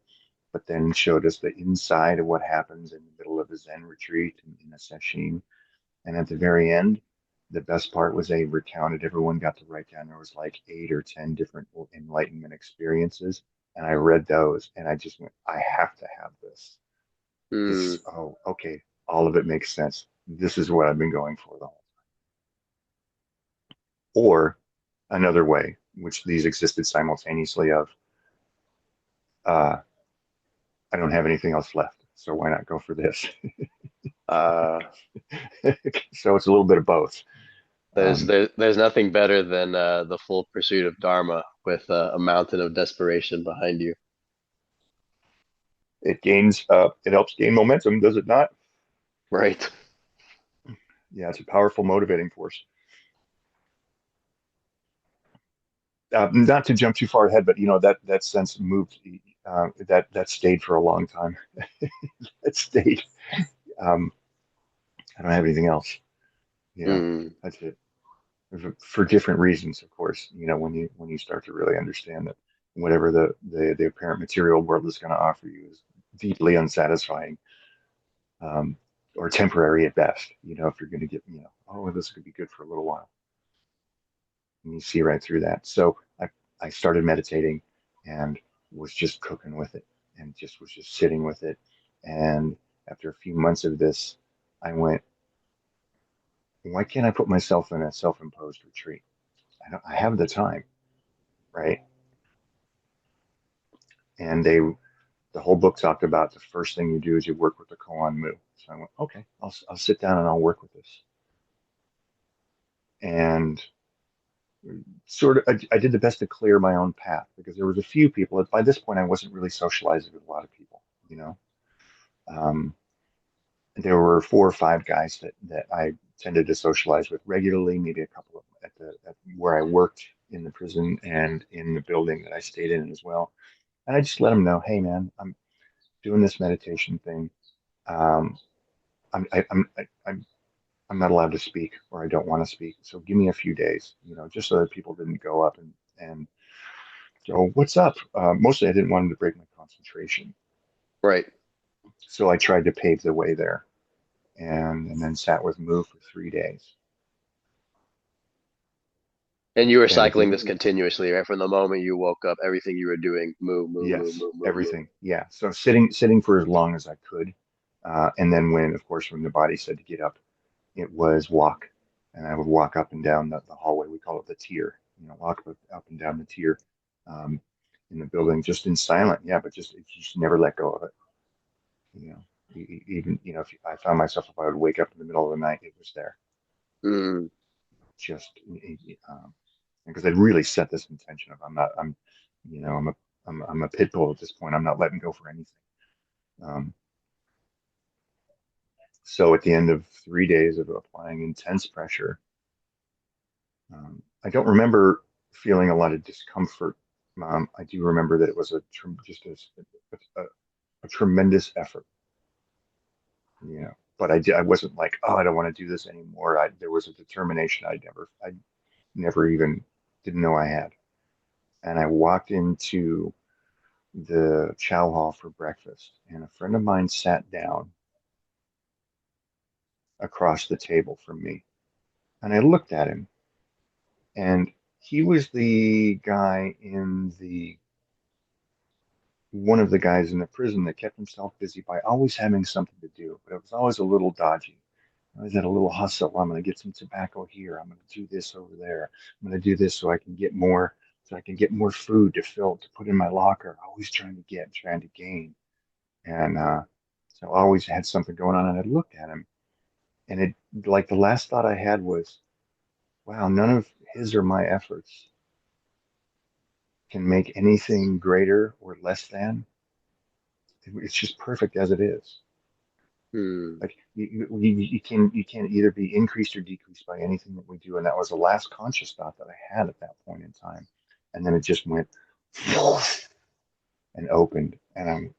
but then showed us the inside of what happens in the middle of a Zen retreat in a session. And at the very end, the best part was they recounted, everyone got to write down, there was like 8 or 10 different enlightenment experiences. And I read those and I just went, I have to have this. Hmm. Oh, okay. All of it makes sense. This is what I've been going for the whole. Or another way, which these existed simultaneously of, uh, I don't have anything else left. So why not go for this? Uh, So it's a little bit of both. there's Um, there's nothing better than the full pursuit of Dharma with a mountain of desperation behind you. it helps gain momentum, does it not? Right. Yeah, it's a powerful motivating force. Not to jump too far ahead, but that sense moved. That stayed for a long time. It stayed. Um, I don't have anything else. Hmm. That's it. For different reasons, of course. When you start to really understand that whatever the apparent material world is going to offer you is deeply unsatisfying, um, or temporary at best. If you're going to get, oh, this could be good for a little while, and you see right through that. So I started meditating and was just cooking with it and just was just sitting with it. And after a few months of this, I went, why can't I put myself in a self-imposed retreat? I have the time, right? And the whole book talked about the first thing you do is you work with the koan mu. So I went, okay, I'll sit down and I'll work with this. And sort of, I did the best to clear my own path because there was a few people. By this point, I wasn't really socializing with a lot of people. You know, um, there were 4 or 5 guys that I tended to socialize with regularly. Maybe a couple of them at where I worked in the prison and in the building that I stayed in as well. And I just let them know, hey man, I'm doing this meditation thing. Um, I'm not allowed to speak or I don't want to speak. So give me a few days, just so that people didn't go up and go, what's up? Mostly I didn't want them to break my concentration. Right. So I tried to pave the way there and then sat with Moo for 3 days. And you were And at cycling the, this continuously, right? From the moment you woke up, everything you were doing, move, move, move, yes, move, move, move. everything. Yeah. So sitting for as long as I could. And then of course, when the body said to get up, it was walk. And I would walk up and down the hallway. We call it the tier, walk up and down the tier, um, in the building, just in silent. Yeah, but just you just never let go of it. You know, even if I found myself, if I would wake up in the middle of the night, it was there. Mm. Just because I'd really set this intention of I'm you know I'm a pit bull at this point. I'm not letting go for anything. Um, so at the end of 3 days of applying intense pressure, I don't remember feeling a lot of discomfort. I do remember that it was just a tremendous effort, But I wasn't like, oh, I don't want to do this anymore. There was a determination I never even didn't know I had. And I walked into the chow hall for breakfast, and a friend of mine sat down across the table from me, and I looked at him, and he was the guy in the one of the guys in the prison that kept himself busy by always having something to do, but it was always a little dodgy. I was at a little hustle. I'm going to get some tobacco here. I'm going to do this over there. I'm going to do this so I can get more food to put in my locker. Always trying to gain. And so I always had something going on. And I looked at him, and like the last thought I had was, wow, none of his or my efforts can make anything greater or less than. It's just perfect as it is. Mm. Like you can't either be increased or decreased by anything that we do. And that was the last conscious thought that I had at that point in time. And then it just went and opened. And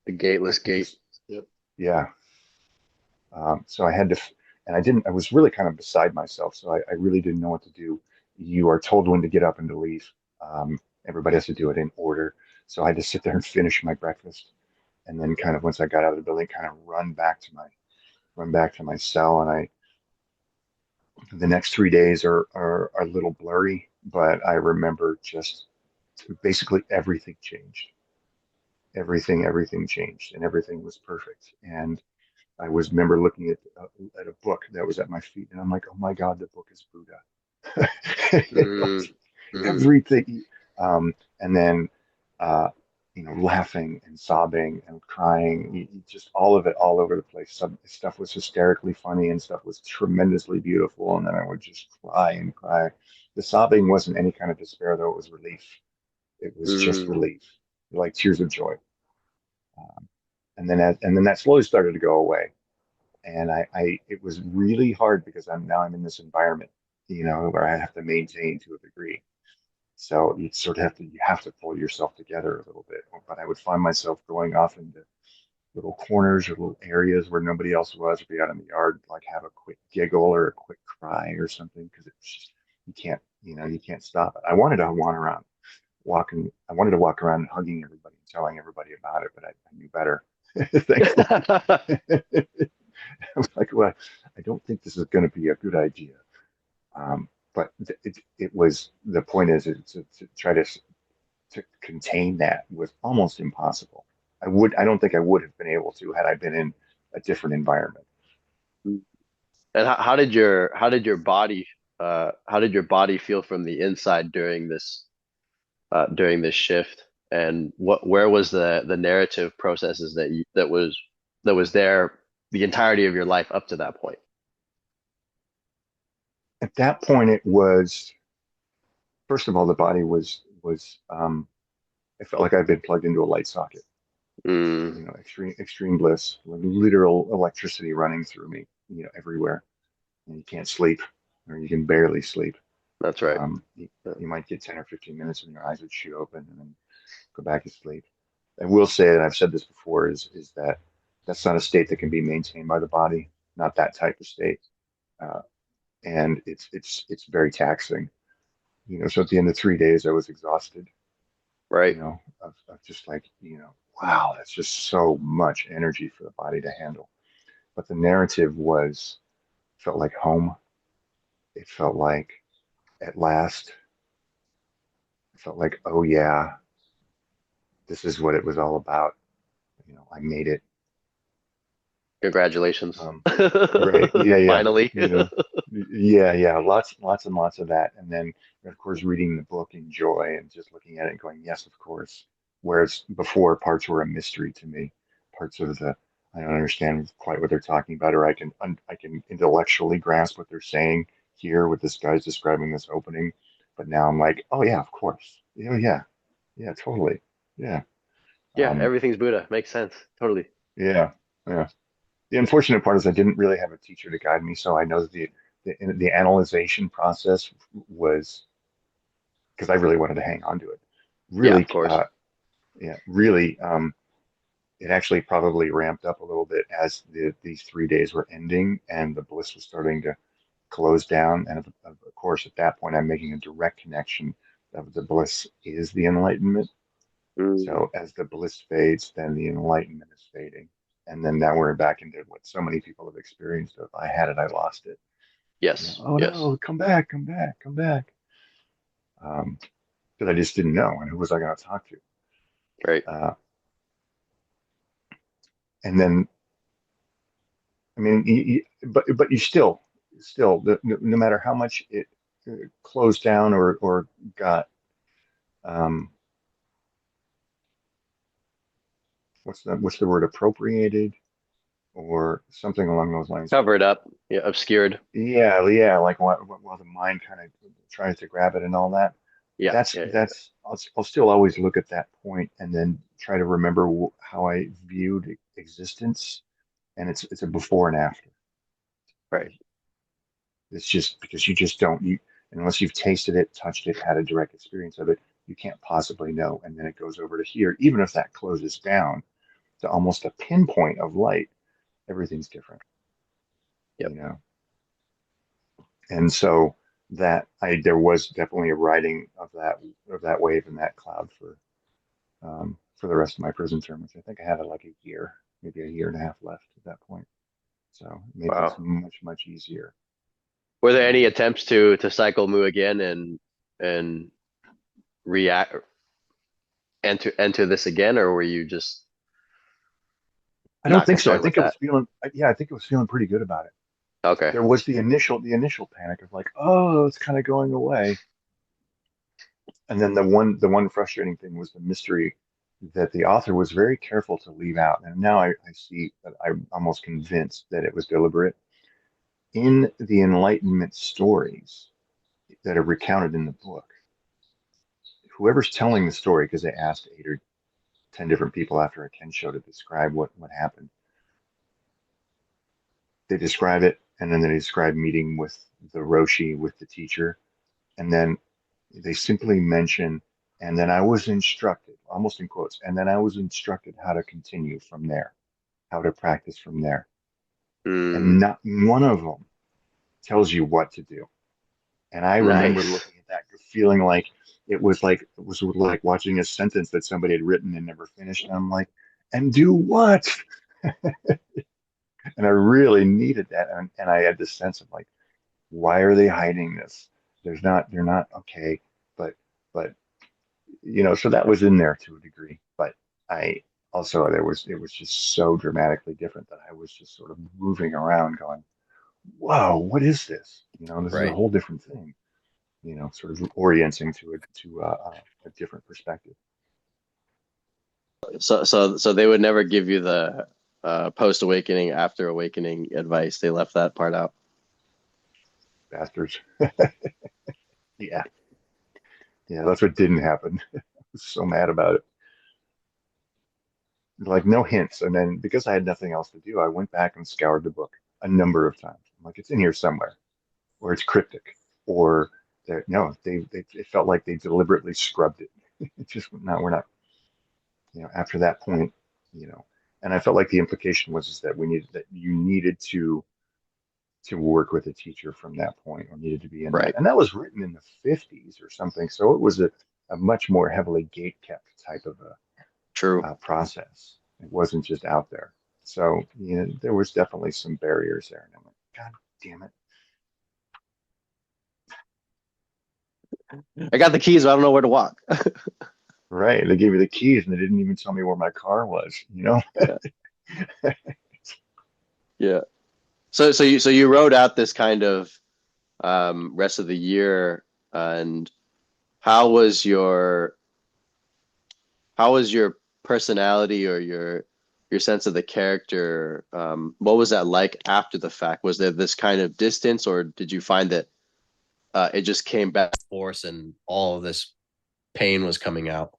The gateless I gate. just, Yep. yeah. So I had to, and I didn't, I was really kind of beside myself. So I really didn't know what to do. You are told when to get up and to leave. Everybody has to do it in order. So I had to sit there and finish my breakfast. And then kind of once I got out of the building, kind of run back to my cell. And the next 3 days are a little blurry, but I remember just basically everything changed. Everything changed, and everything was perfect. And I was remember looking at a book that was at my feet, and I'm like, oh my God, the book is Buddha. Mm. Mm. Everything. And then, uh, laughing and sobbing and crying, just all of it all over the place. Some stuff was hysterically funny and stuff was tremendously beautiful. And then I would just cry and cry. The sobbing wasn't any kind of despair, though. It was relief. It was just Mm. relief, like tears of joy. Um, and then that slowly started to go away. And it was really hard because I'm in this environment, where I have to maintain to a degree. So you have to pull yourself together a little bit. But I would find myself going off into little corners or little areas where nobody else was, or be out in the yard, like have a quick giggle or a quick cry or something, because it's just you can't stop it. I wanted to walk around hugging everybody and telling everybody about it, but I knew better. Thankfully. I was like, well, I don't think this is going to be a good idea. But it was the point is to try to contain that was almost impossible. I don't think I would have been able to had I been in a different environment. And how did your body feel from the inside during this shift? And where was the narrative processes that was there the entirety of your life up to that point? At that point, it was first of all the body was it felt like I'd been plugged into a light socket. Mm. Extreme bliss, like literal electricity running through me, everywhere. And you can't sleep, or you can barely sleep. That's right. You might get 10 or 15 minutes and your eyes would shoot open and then go back to sleep. I will say, and I've said this before, is that that's not a state that can be maintained by the body, not that type of state. Uh, and it's very taxing. So at the end of 3 days, I was exhausted, Right. of just like, wow, that's just so much energy for the body to handle. But the narrative felt like home. It felt like at last, it felt like, oh yeah, this is what it was all about. I made it. Congratulations. Um, right. Yeah, yeah. Finally. You know, yeah, yeah. Lots and lots of that. And then, of course, reading the book in joy and just looking at it and going, yes, of course. Whereas before, parts were a mystery to me. Parts of I don't understand quite what they're talking about, or I can intellectually grasp what they're saying here with this guy's describing this opening. But now I'm like, oh yeah, of course. Yeah, yeah, yeah, totally. Yeah. Yeah, Um, everything's Buddha. Makes sense. Totally. yeah, yeah. The unfortunate part is I didn't really have a teacher to guide me, so I know the analyzation process was because I really wanted to hang on to it. Yeah, of Really, course. yeah, really, it actually probably ramped up a little bit as these 3 days were ending and the bliss was starting to close down. And of course, at that point, I'm making a direct connection of the bliss is the enlightenment. Mm. So as the bliss fades, then the enlightenment is fading. And then now we're back into what so many people have experienced of I had it, I lost it. Yes. Oh Yes. no, come back, come back, come back. Um, because I just didn't know. And who was I going to talk to? Right. Uh, and then, I mean, but you still, no matter how much it closed down or got, um, what's the word, appropriated or something along those lines. Cover it up. Yeah, obscured. Yeah, yeah, like while the mind kind of tries to grab it and all that. Yeah. Yeah. Yeah. I'll still always look at that point and then try to remember how I viewed existence and it's a before and after. Right. It's just because you just don't you unless you've tasted it, touched it, had a direct experience of it, you can't possibly know. And then it goes over to here, even if that closes down to almost a pinpoint of light, everything's different, Yep. you know. And so that I there was definitely a riding of that wave and that cloud for the rest of my prison term, which I think I had like a year, maybe a year and a half left at that point. So it made things Wow. much easier. Were there any Um, attempts to cycle Mu again and react enter this again, or were you just I don't not think so. I concerned with think it that? was feeling, yeah, I think it was feeling pretty good about it. Okay. There was the initial panic of like, oh, it's kind of going away. And then the one frustrating thing was the mystery that the author was very careful to leave out. And now I see that I'm almost convinced that it was deliberate. In the Enlightenment stories that are recounted in the book, whoever's telling the story, because they asked 8 or 10 different people after a Ken show to describe what happened, they describe it and then they describe meeting with the Roshi, with the teacher, and then they simply mention, and then I was instructed, almost in quotes, and then I was instructed how to continue from there, how to practice from there. Mm, And not one of them tells you what to do. And I remember nice. looking at that, feeling like it was like watching a sentence that somebody had written and never finished. And I'm like, and do what? And I really needed that. And I had this sense of like, why are they hiding this? They're not okay. But, but so that was in there to a degree. But I also it was just so dramatically different that I was just sort of moving around, going, "Whoa, what is this? This is a Right. whole different thing." Sort of orienting to a different perspective. So they would never give you the post awakening, after awakening advice. They left that part out. Bastards. Yeah, yeah, that's what didn't happen. I was so mad about it. Like no hints. And then because I had nothing else to do, I went back and scoured the book a number of times. I'm like, it's in here somewhere, or it's cryptic, or no, they it felt like they deliberately scrubbed it. It's just no, we're not. After that point, you know, and I felt like the implication was is that you needed to work with a teacher from that point, or needed to be in that, Right. and that was written in the 50s or something. So it was a much more heavily gate kept type of True. a process. It wasn't just out there. So there was definitely some barriers there, and I'm like, God damn it. I got the keys, but I don't know where to walk. Right. They gave me the keys and they didn't even tell me where my car was? Yeah. Yeah. So you wrote out this kind of rest of the year, and how was your how was your personality or your sense of the character? What was that like after the fact? Was there this kind of distance, or did you find that it just came back force and all of this pain was coming out?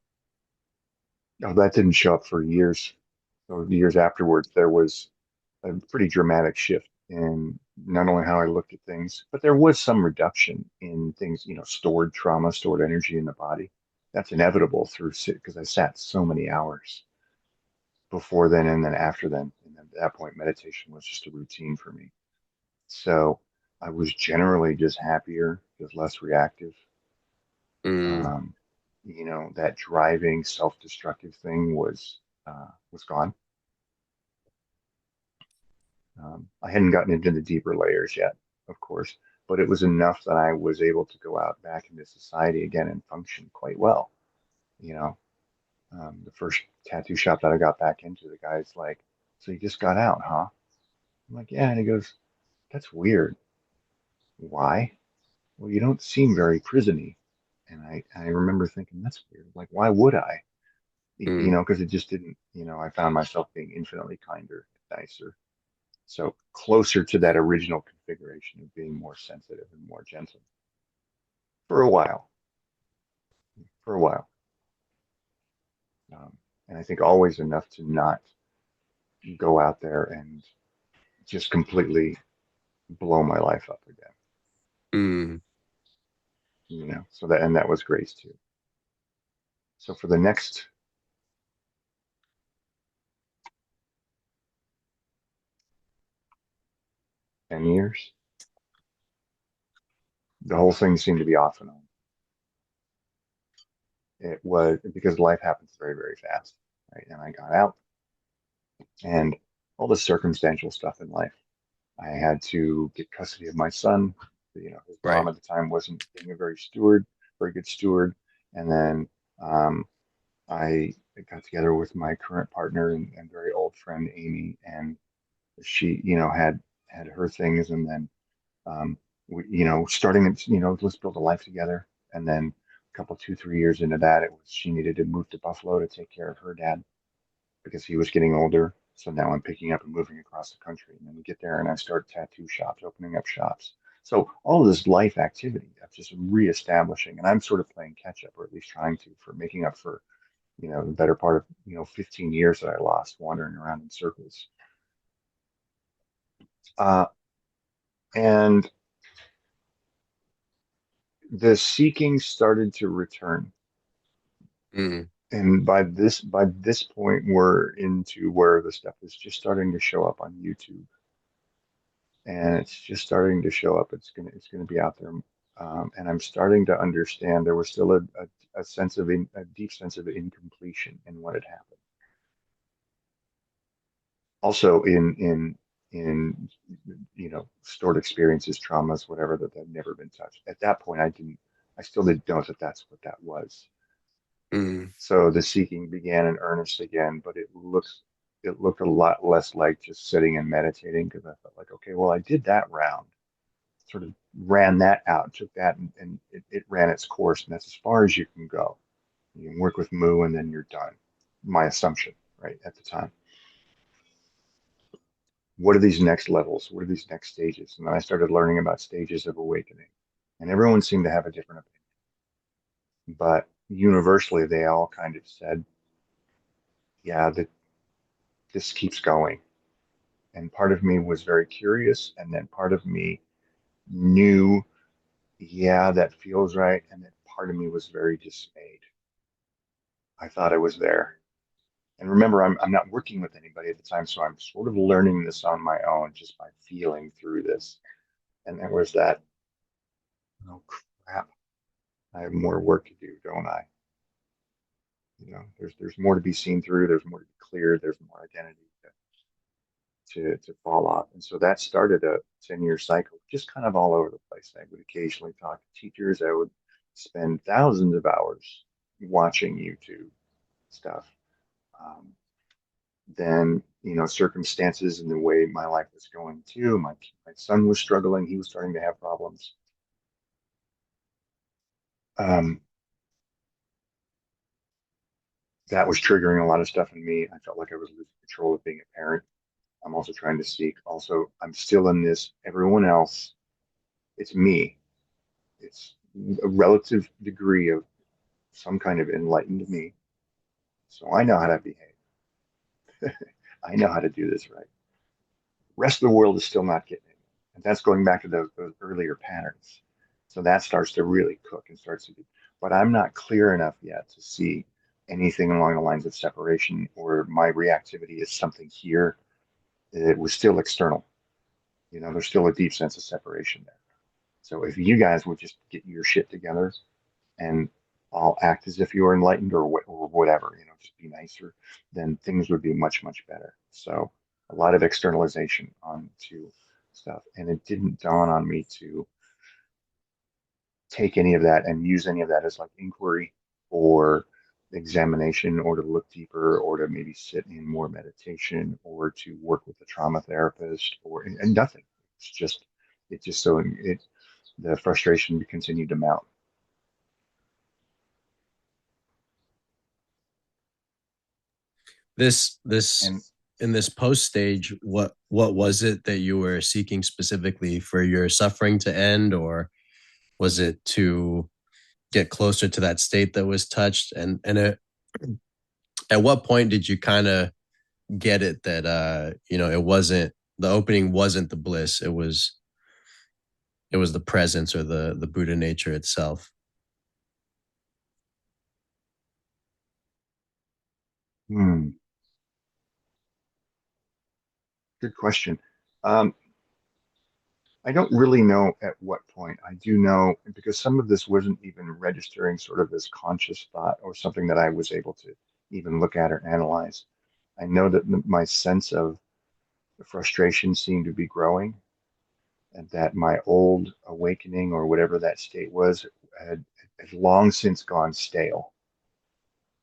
No, that didn't show up for years. So years afterwards, there was a pretty dramatic shift in not only how I looked at things, but there was some reduction in things, stored trauma, stored energy in the body. That's inevitable through sit because I sat so many hours before then and then after then. And then at that point, meditation was just a routine for me. So I was generally just happier, just less reactive. Mm, Um, that driving, self-destructive thing was gone. I hadn't gotten into the deeper layers yet, of course, but it was enough that I was able to go out back into society again and function quite well. You know, the first tattoo shop that I got back into, the guy's like, "So you just got out, huh?" I'm like, "Yeah," and he goes, "That's weird. Why?" "Well, you don't seem very prisony." And I remember thinking, that's weird. Like, why would I? mm, Because it just didn't, I found myself being infinitely kinder, nicer. So closer to that original configuration of being more sensitive and more gentle for a while, for a while. Um, and I think always enough to not go out there and just completely blow my life up again. Mm, So that, and that was grace too. So for the next 10 years, the whole thing seemed to be off and on. It was because life happens very, very fast, right? And I got out and all the circumstantial stuff in life. I had to get custody of my son. His mom right. at the time wasn't being a very good steward. And then um, I got together with my current partner and very old friend Amy, and she, had her things, and then starting, let's build a life together. And then a couple, 2, 3 years into that, it was she needed to move to Buffalo to take care of her dad because he was getting older. So now I'm picking up and moving across the country. And then we get there and I start tattoo shops, opening up shops. So all of this life activity of just reestablishing, and I'm sort of playing catch up, or at least trying to, for making up for, the better part of, 15 years that I lost wandering around in circles. Uh, and the seeking started to return. Mm, And by this point, we're into where the stuff is just starting to show up on YouTube, and it's just starting to show up. It's gonna be out there, and I'm starting to understand there was still a sense of a deep sense of incompletion in what had happened. Also in stored experiences, traumas, whatever that had never been touched. At that point, I still didn't know that that's what that was. mm, So the seeking began in earnest again, but it looked a lot less like just sitting and meditating because I felt like, okay, well, I did that round, sort of ran that out, took that, and it ran its course, and that's as far as you can go. You can work with Moo, and then you're done. My assumption, right at the time. What are these next levels? What are these next stages? And then I started learning about stages of awakening, and everyone seemed to have a different opinion, but universally, they all kind of said, yeah, that this keeps going. And part of me was very curious, and then part of me knew, yeah, that feels right, and then part of me was very dismayed. I thought I was there. And remember, I'm not working with anybody at the time, so I'm sort of learning this on my own just by feeling through this. And there was that, oh crap, I have more work to do, don't I? There's more to be seen through, there's more to be cleared, there's more identity to fall off. And so that started a 10-year cycle, just kind of all over the place. I would occasionally talk to teachers. I would spend thousands of hours watching YouTube stuff. Um, then, circumstances and the way my life was going too. My son was struggling. He was starting to have problems. Um, that was triggering a lot of stuff in me. I felt like I was losing control of being a parent. I'm also trying to seek. Also, I'm still in this. Everyone else, it's me. It's a relative degree of some kind of enlightened me. So I know how to behave. I know how to do this right. Rest of the world is still not getting it. And that's going back to those earlier patterns. So that starts to really cook and starts to do. But I'm not clear enough yet to see anything along the lines of separation or my reactivity is something here. It was still external. There's still a deep sense of separation there. So if you guys would just get your shit together and I'll act as if you are enlightened or whatever, just be nicer, then things would be much, much better. So a lot of externalization onto stuff. And it didn't dawn on me to take any of that and use any of that as like inquiry or examination or to look deeper or to maybe sit in more meditation or to work with a trauma therapist and nothing. It's just, it just so it, the frustration continued to mount. this And in this post stage, what was it that you were seeking specifically for your suffering to end, or was it to get closer to that state that was touched? And at what point did you kind of get it that it wasn't the opening wasn't the bliss. It was the presence or the Buddha nature itself. Hmm, good question. Um, I don't really know at what point. I do know because some of this wasn't even registering sort of as conscious thought or something that I was able to even look at or analyze. I know that my sense of frustration seemed to be growing, and that my old awakening or whatever that state was had long since gone stale.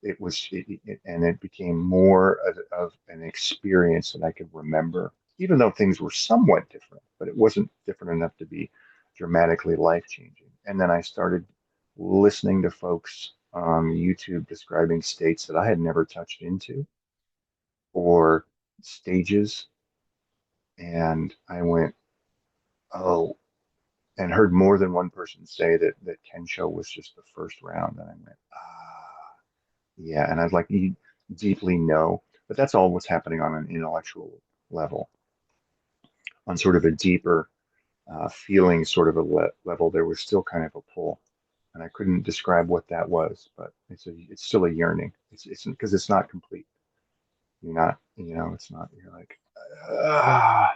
And it became more of an experience that I could remember, even though things were somewhat different, but it wasn't different enough to be dramatically life changing. And then I started listening to folks on YouTube describing states that I had never touched into or stages. And I went, oh, and heard more than one person say that Kensho was just the first round. And I went, ah, yeah. And I'd like you deeply know, but that's all what's happening on an intellectual level. On sort of a deeper feeling sort of a level, there was still kind of a pull, and I couldn't describe what that was, but it's still a yearning. It's because it's not complete. You're not, it's not. You're like, ah,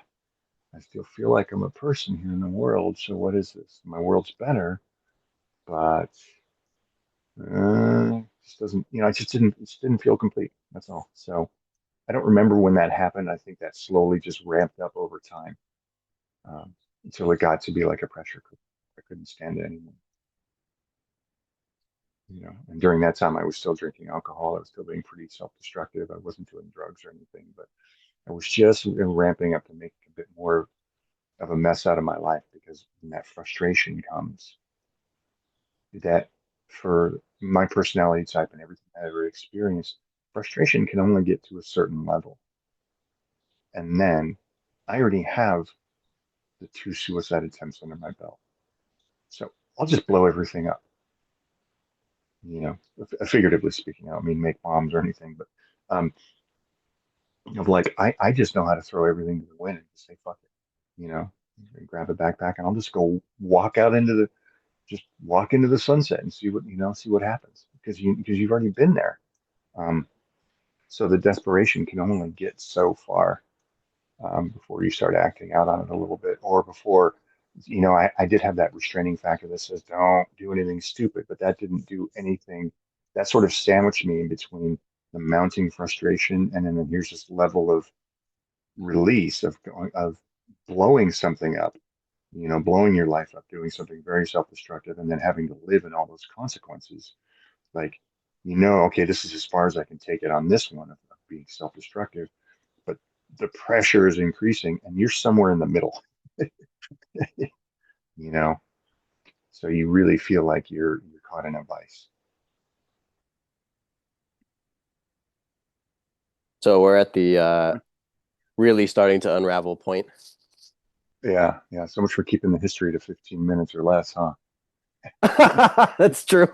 I still feel like I'm a person here in the world. So what is this? My world's better, but just doesn't, it just didn't feel complete. That's all. So I don't remember when that happened. I think that slowly just ramped up over time um, until it got to be like a pressure cooker. I couldn't stand it anymore. And during that time, I was still drinking alcohol. I was still being pretty self-destructive. I wasn't doing drugs or anything, but I was just ramping up to make a bit more of a mess out of my life because when that frustration comes, that for my personality type and everything I ever experienced, frustration can only get to a certain level. And then I already have the two suicide attempts under my belt. So I'll just blow everything up, figuratively speaking. I don't mean make bombs or anything, but um, of like, I just know how to throw everything to the wind and just say, fuck it, grab a backpack and I'll just go just walk into the sunset and see what happens because you've already been there. Um, so the desperation can only get so far before you start acting out on it a little bit, or before, I did have that restraining factor that says don't do anything stupid, but that didn't do anything. That sort of sandwiched me in between the mounting frustration and then here's this level of release of blowing something up, blowing your life up, doing something very self-destructive, and then having to live in all those consequences. Like, okay, this is as far as I can take it on this one of being self-destructive, but the pressure is increasing, and you're somewhere in the middle, you know. So you really feel like you're caught in a vice. So we're at the really starting to unravel point. Yeah, yeah. So much for keeping the history to 15 minutes or less, huh? That's true.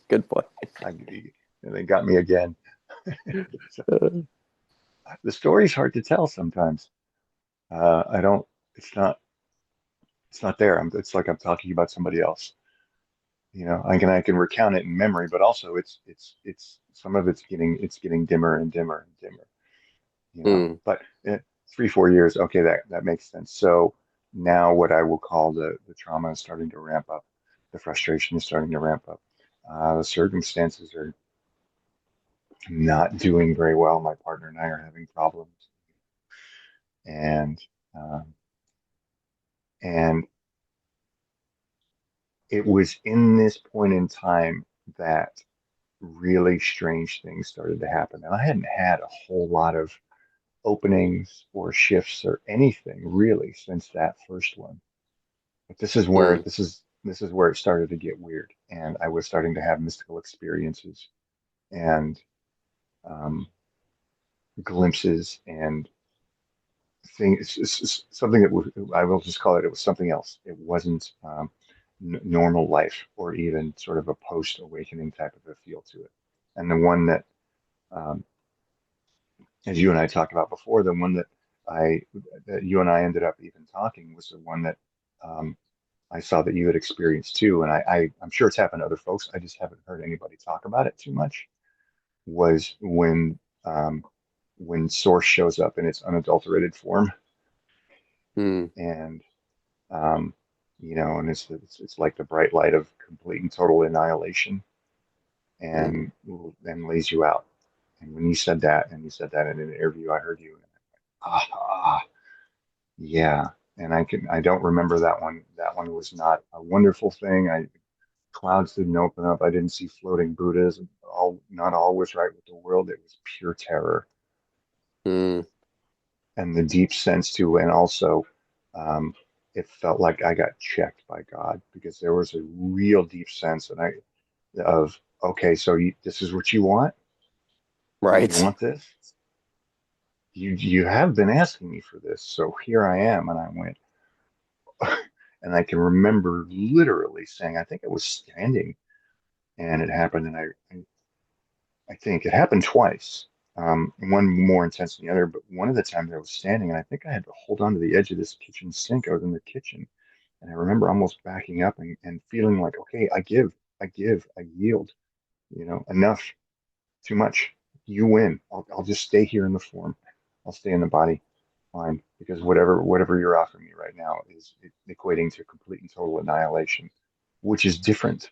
Good point. I, they got me again. So, the story's hard to tell sometimes. I don't. It's not. It's not there. It's like I'm talking about somebody else. I can recount it in memory, but also it's some of it's getting dimmer and dimmer and dimmer. Mm. But 3 4 years, okay, that makes sense. So now what I will call the trauma is starting to ramp up, the frustration is starting to ramp up. The circumstances are not doing very well. My partner and I are having problems, and um, and it was in this point in time that really strange things started to happen, and I hadn't had a whole lot of openings or shifts or anything really since that first one. But Mm. this is where it started to get weird, and I was starting to have mystical experiences and um, glimpses and things. Something that was, I will just call it. It was something else. It wasn't normal life or even sort of a post awakening type of a feel to it. And the one that, um, as you and I talked about before, the one that I that you and I ended up even talking was the one that um, I saw that you had experienced too, and I'm sure it's happened to other folks. I just haven't heard anybody talk about it too much. Was um, when Source shows up in its unadulterated form, Hmm. and um, and it's like the bright light of complete and total annihilation, Hmm. and lays you out. And when you said that, and you said that in an interview, I heard you. Ah, yeah. And I don't remember that one. That one was not a wonderful thing. Clouds didn't open up. I didn't see floating Buddhas. Not all was right with the world. It was pure terror Hmm. and the deep sense too. And also, um, it felt like I got checked by God because there was a real deep sense of, okay, so this is what you want. You Right. want this? You have been asking me for this, so here I am. And I went, and I can remember literally saying, I think I was standing, and it happened, and I think it happened twice. One more intense than the other, but one of the times I was standing, and I think I had to hold on to the edge of this kitchen sink. I was in the kitchen, and I remember almost backing up and feeling like, okay, I yield, enough, too much. You win. I'll just stay here in the form. I'll stay in the body. Fine, because whatever you're offering me right now is equating to complete and total annihilation, which is different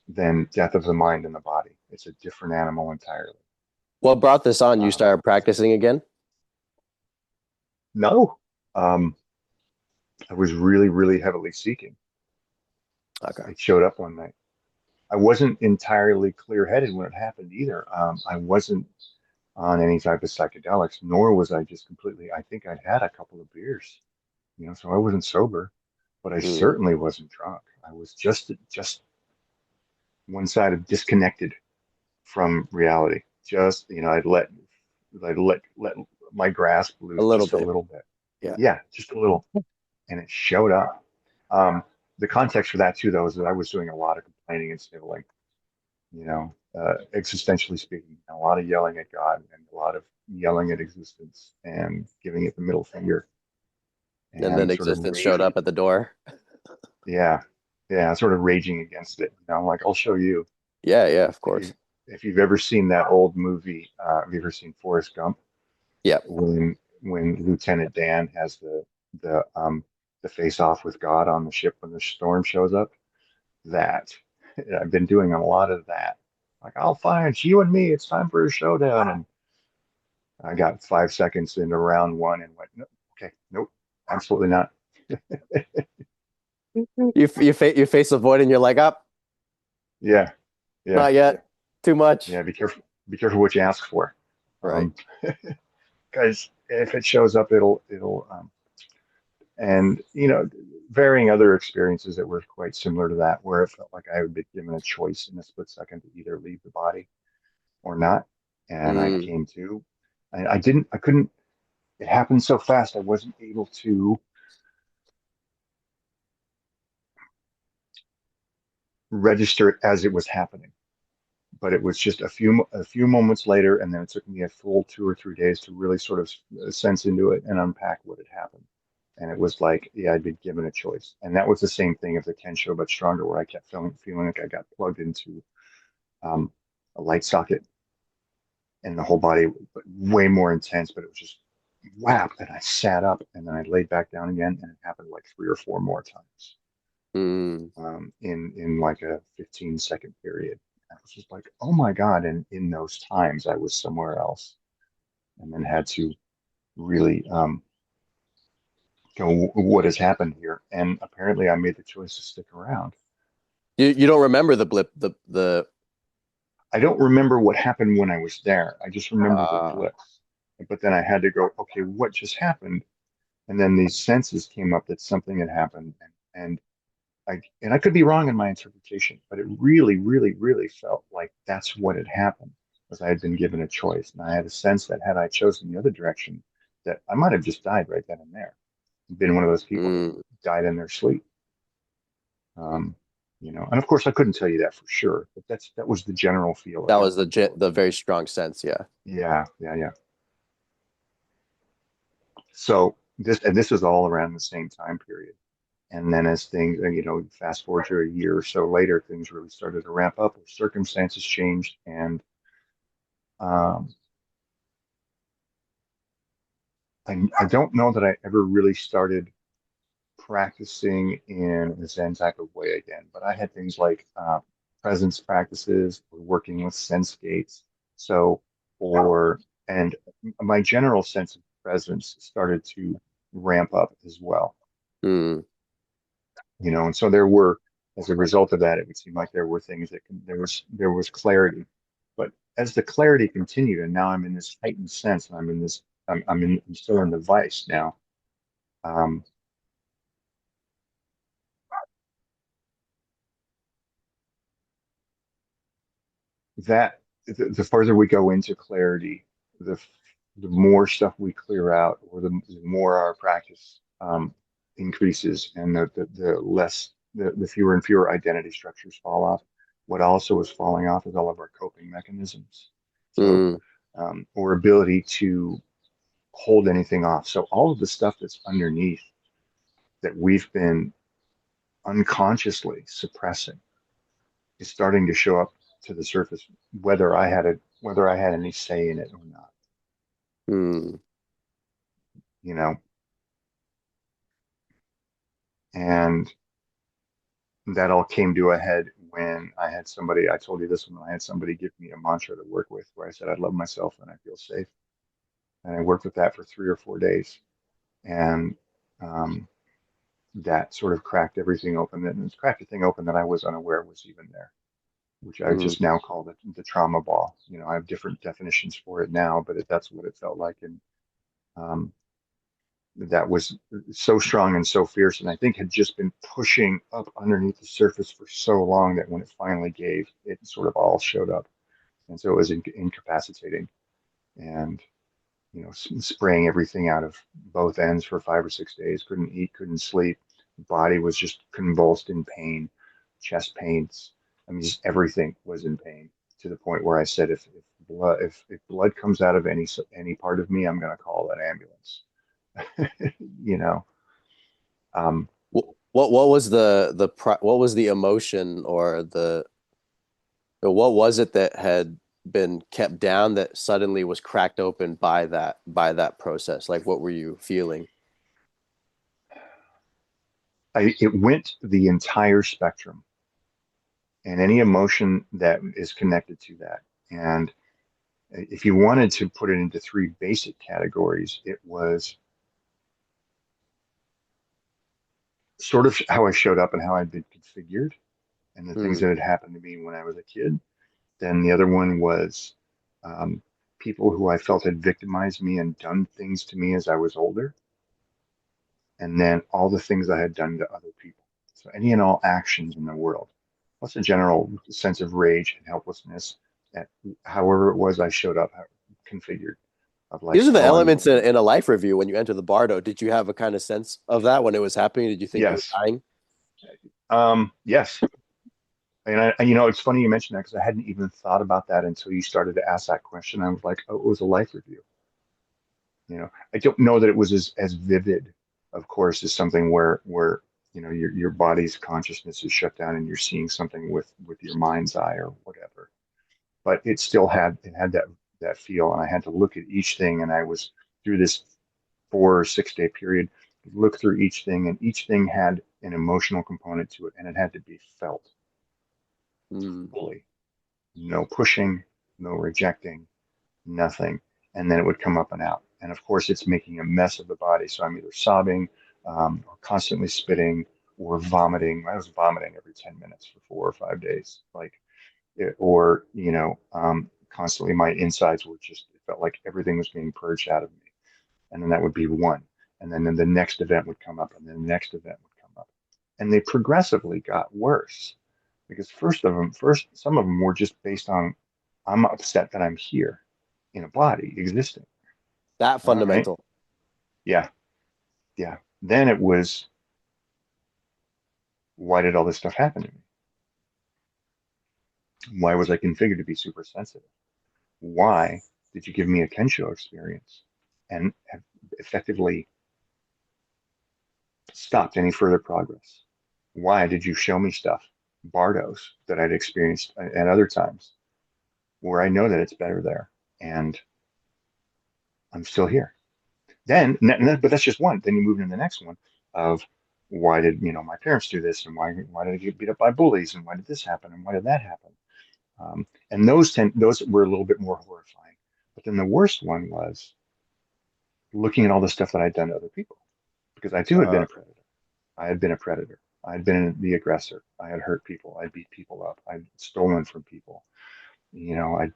than death of the mind and the body. It's a different animal entirely. What brought this on? You Um, started practicing again? no, um, I was really, really heavily seeking. Okay. It showed up one night. I wasn't entirely clear-headed when it happened either. I wasn't on any type of psychedelics, nor was I just completely. I think I'd had a couple of beers, so I wasn't sober, but I Hmm. certainly wasn't drunk. I was just one side of disconnected from reality. Just, I'd let my grasp A loose little just a bit. little bit. Yeah. Yeah, just a little. And it showed up. Um, the context for that too, though, is that I was doing a lot of complaining and sniveling, existentially speaking, a lot of yelling at God and a lot of yelling at existence and giving it the middle finger And then and sort of existence showed raging. up at the door. Yeah, yeah, sort of raging against it. I'm like, I'll show you. Yeah, yeah, of If course. you if you've ever seen that old movie, have you ever seen Forrest Gump? Yeah. When Lieutenant Dan has the face off with God on the ship when the storm shows up. That I've been doing a lot of that. Like, I'll find it's you and me. It's time for a showdown. And I got 5 seconds into round one and went, no, okay, nope, absolutely not. You face the void and you're like, up, Yeah, yeah, not yet. Too much. yeah. Be careful what you ask for. Right. Um, because if it shows up, it'll and varying other experiences that were quite similar to that, where it felt like I would be given a choice in a split second to either leave the body or not, and I Mm. came to. I couldn't. It happened so fast. I wasn't able to register it as it was happening. But it was just a few moments later, and then it took me a full 2 or 3 days to really sort of sense into it and unpack what had happened. And it was like, yeah, I'd been given a choice, and that was the same thing of the Kensho but stronger, where I kept feeling like I got plugged into um, a light socket, and the whole body, but way more intense. But it was just whap, and I sat up, and then I laid back down again, and it happened like 3 or 4 more times Mm. in like a 15-second period. I was just like, oh my God. And in those times, I was somewhere else and then had to really go, what has happened here? And apparently, I made the choice to stick around. You don't remember the blip, the I don't remember what happened when I was there. I just remember the uh blip. But then I had to go, okay, what just happened? And then these senses came up that something had happened. And I could be wrong in my interpretation, but it really, really, really felt like that's what had happened, was I had been given a choice, and I had a sense that had I chosen the other direction, that I might have just died right then and there, been one of those people that mm. died in their sleep. Um, and of course I couldn't tell you that for sure, but that was the general feel I That got was from both. the very strong sense, yeah. Yeah, yeah, yeah. So this was all around the same time period. And then as things, fast forward to a year or so later, things really started to ramp up. Circumstances changed, and um, I don't know that I ever really started practicing in a Zen type of way again. But I had things like presence practices, or working with sense gates. So, or, and my general sense of presence started to ramp up as well. Mm, And so there were, as a result of that, it would seem like there were things there was clarity. But as the clarity continued, and now I'm in this heightened sense, and I'm still in the vice now. Um, that the further we go into clarity, the the more stuff we clear out, or the more our practice increases, and the less the fewer and fewer identity structures fall off. What also is falling off is all of our coping mechanisms. So, mm, or ability to hold anything off. So all of the stuff that's underneath that we've been unconsciously suppressing is starting to show up to the surface, whether I had any say in it or not. mm, You know, and that all came to a head when I told you this, when I had somebody give me a mantra to work with, where I said, I love myself and I feel safe. And I worked with that for 3 or 4 days. And um, that sort of cracked everything open. And it's cracked a thing open that I was unaware was even there, which I mm, just now call the trauma ball. I have different definitions for it now, but that's what it felt like. And um, that was so strong and so fierce, and I think had just been pushing up underneath the surface for so long that when it finally gave, it sort of all showed up. And so it was incapacitating, and spraying everything out of both ends for 5 or 6 days. Couldn't eat, couldn't sleep. Body was just convulsed in pain, chest pains. I mean, just everything was in pain, to the point where I said, if blood comes out of any part of me, I'm going to call an ambulance. you know. Um, what was what was the emotion or what was it that had been kept down that suddenly was cracked open by that process? Like what were you feeling? it went the entire spectrum, and any emotion that is connected to that. And if you wanted to put it into three basic categories, it was sort of how I showed up and how I'd been configured, and the things Mm, that had happened to me when I was a kid. Then the other one was um, people who I felt had victimized me and done things to me as I was older, and then all the things I had done to other people. So any and all actions in the world, plus a general sense of rage and helplessness at however it was I showed up configured, of like, these are the oh, I'm elements in a life review when you enter the bardo. Did you have a kind of sense of that when it was happening? Did you think you were yes, dying? yes. And it's funny you mentioned that, because I hadn't even thought about that until you started to ask that question. I was like, oh, it was a life review. I don't know that it was as vivid, of course, as something where your body's consciousness is shut down and you're seeing something with your mind's eye or whatever. But it had that feel, and I had to look at each thing, and I was through this 4 or 6 day period, look through each thing, and each thing had an emotional component to it, and it had to be felt Mm, fully. No pushing, no rejecting, nothing. And then it would come up and out. And of course, it's making a mess of the body. So I'm either sobbing, or constantly spitting, or vomiting. I was vomiting every 10 minutes for 4 or 5 days. Or, constantly my insides were just, it felt like everything was being purged out of me. And then that would be one. And then the next event would come up, and then the next event would come up. And they progressively got worse, because some of them were just based on, I'm upset that I'm here in a body existing. that All right. fundamental. Yeah. Yeah. Then it was, why did all this stuff happen to me? Why was I configured to be super sensitive? Why did you give me a Kensho experience? and have effectively stopped any further progress. Why did you show me stuff, Bardos, that I'd experienced at other times where I know that it's better there, and I'm still here? But that's just one. Then you move into the next one of why did my parents do this, and why did I get beat up by bullies, and why did this happen, and why did that happen? And those were a little bit more horrifying. But then the worst one was looking at all the stuff that I'd done to other people, because I too had been Uh, a predator. I had been a predator. I had been the aggressor. I had hurt people. I beat people up. I'd stolen from people. You know,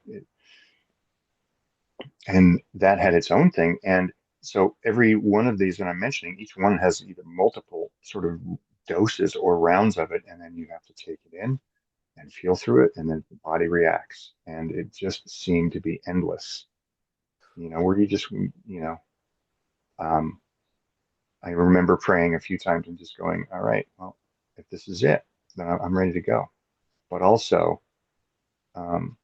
and that had its own thing. And so every one of these that I'm mentioning, each one has either multiple sort of doses or rounds of it, and then you have to take it in and feel through it, and then the body reacts. And it just seemed to be endless, where you just, um, I remember praying a few times and just going, all right, well, if this is it, then I'm ready to go. But also, um,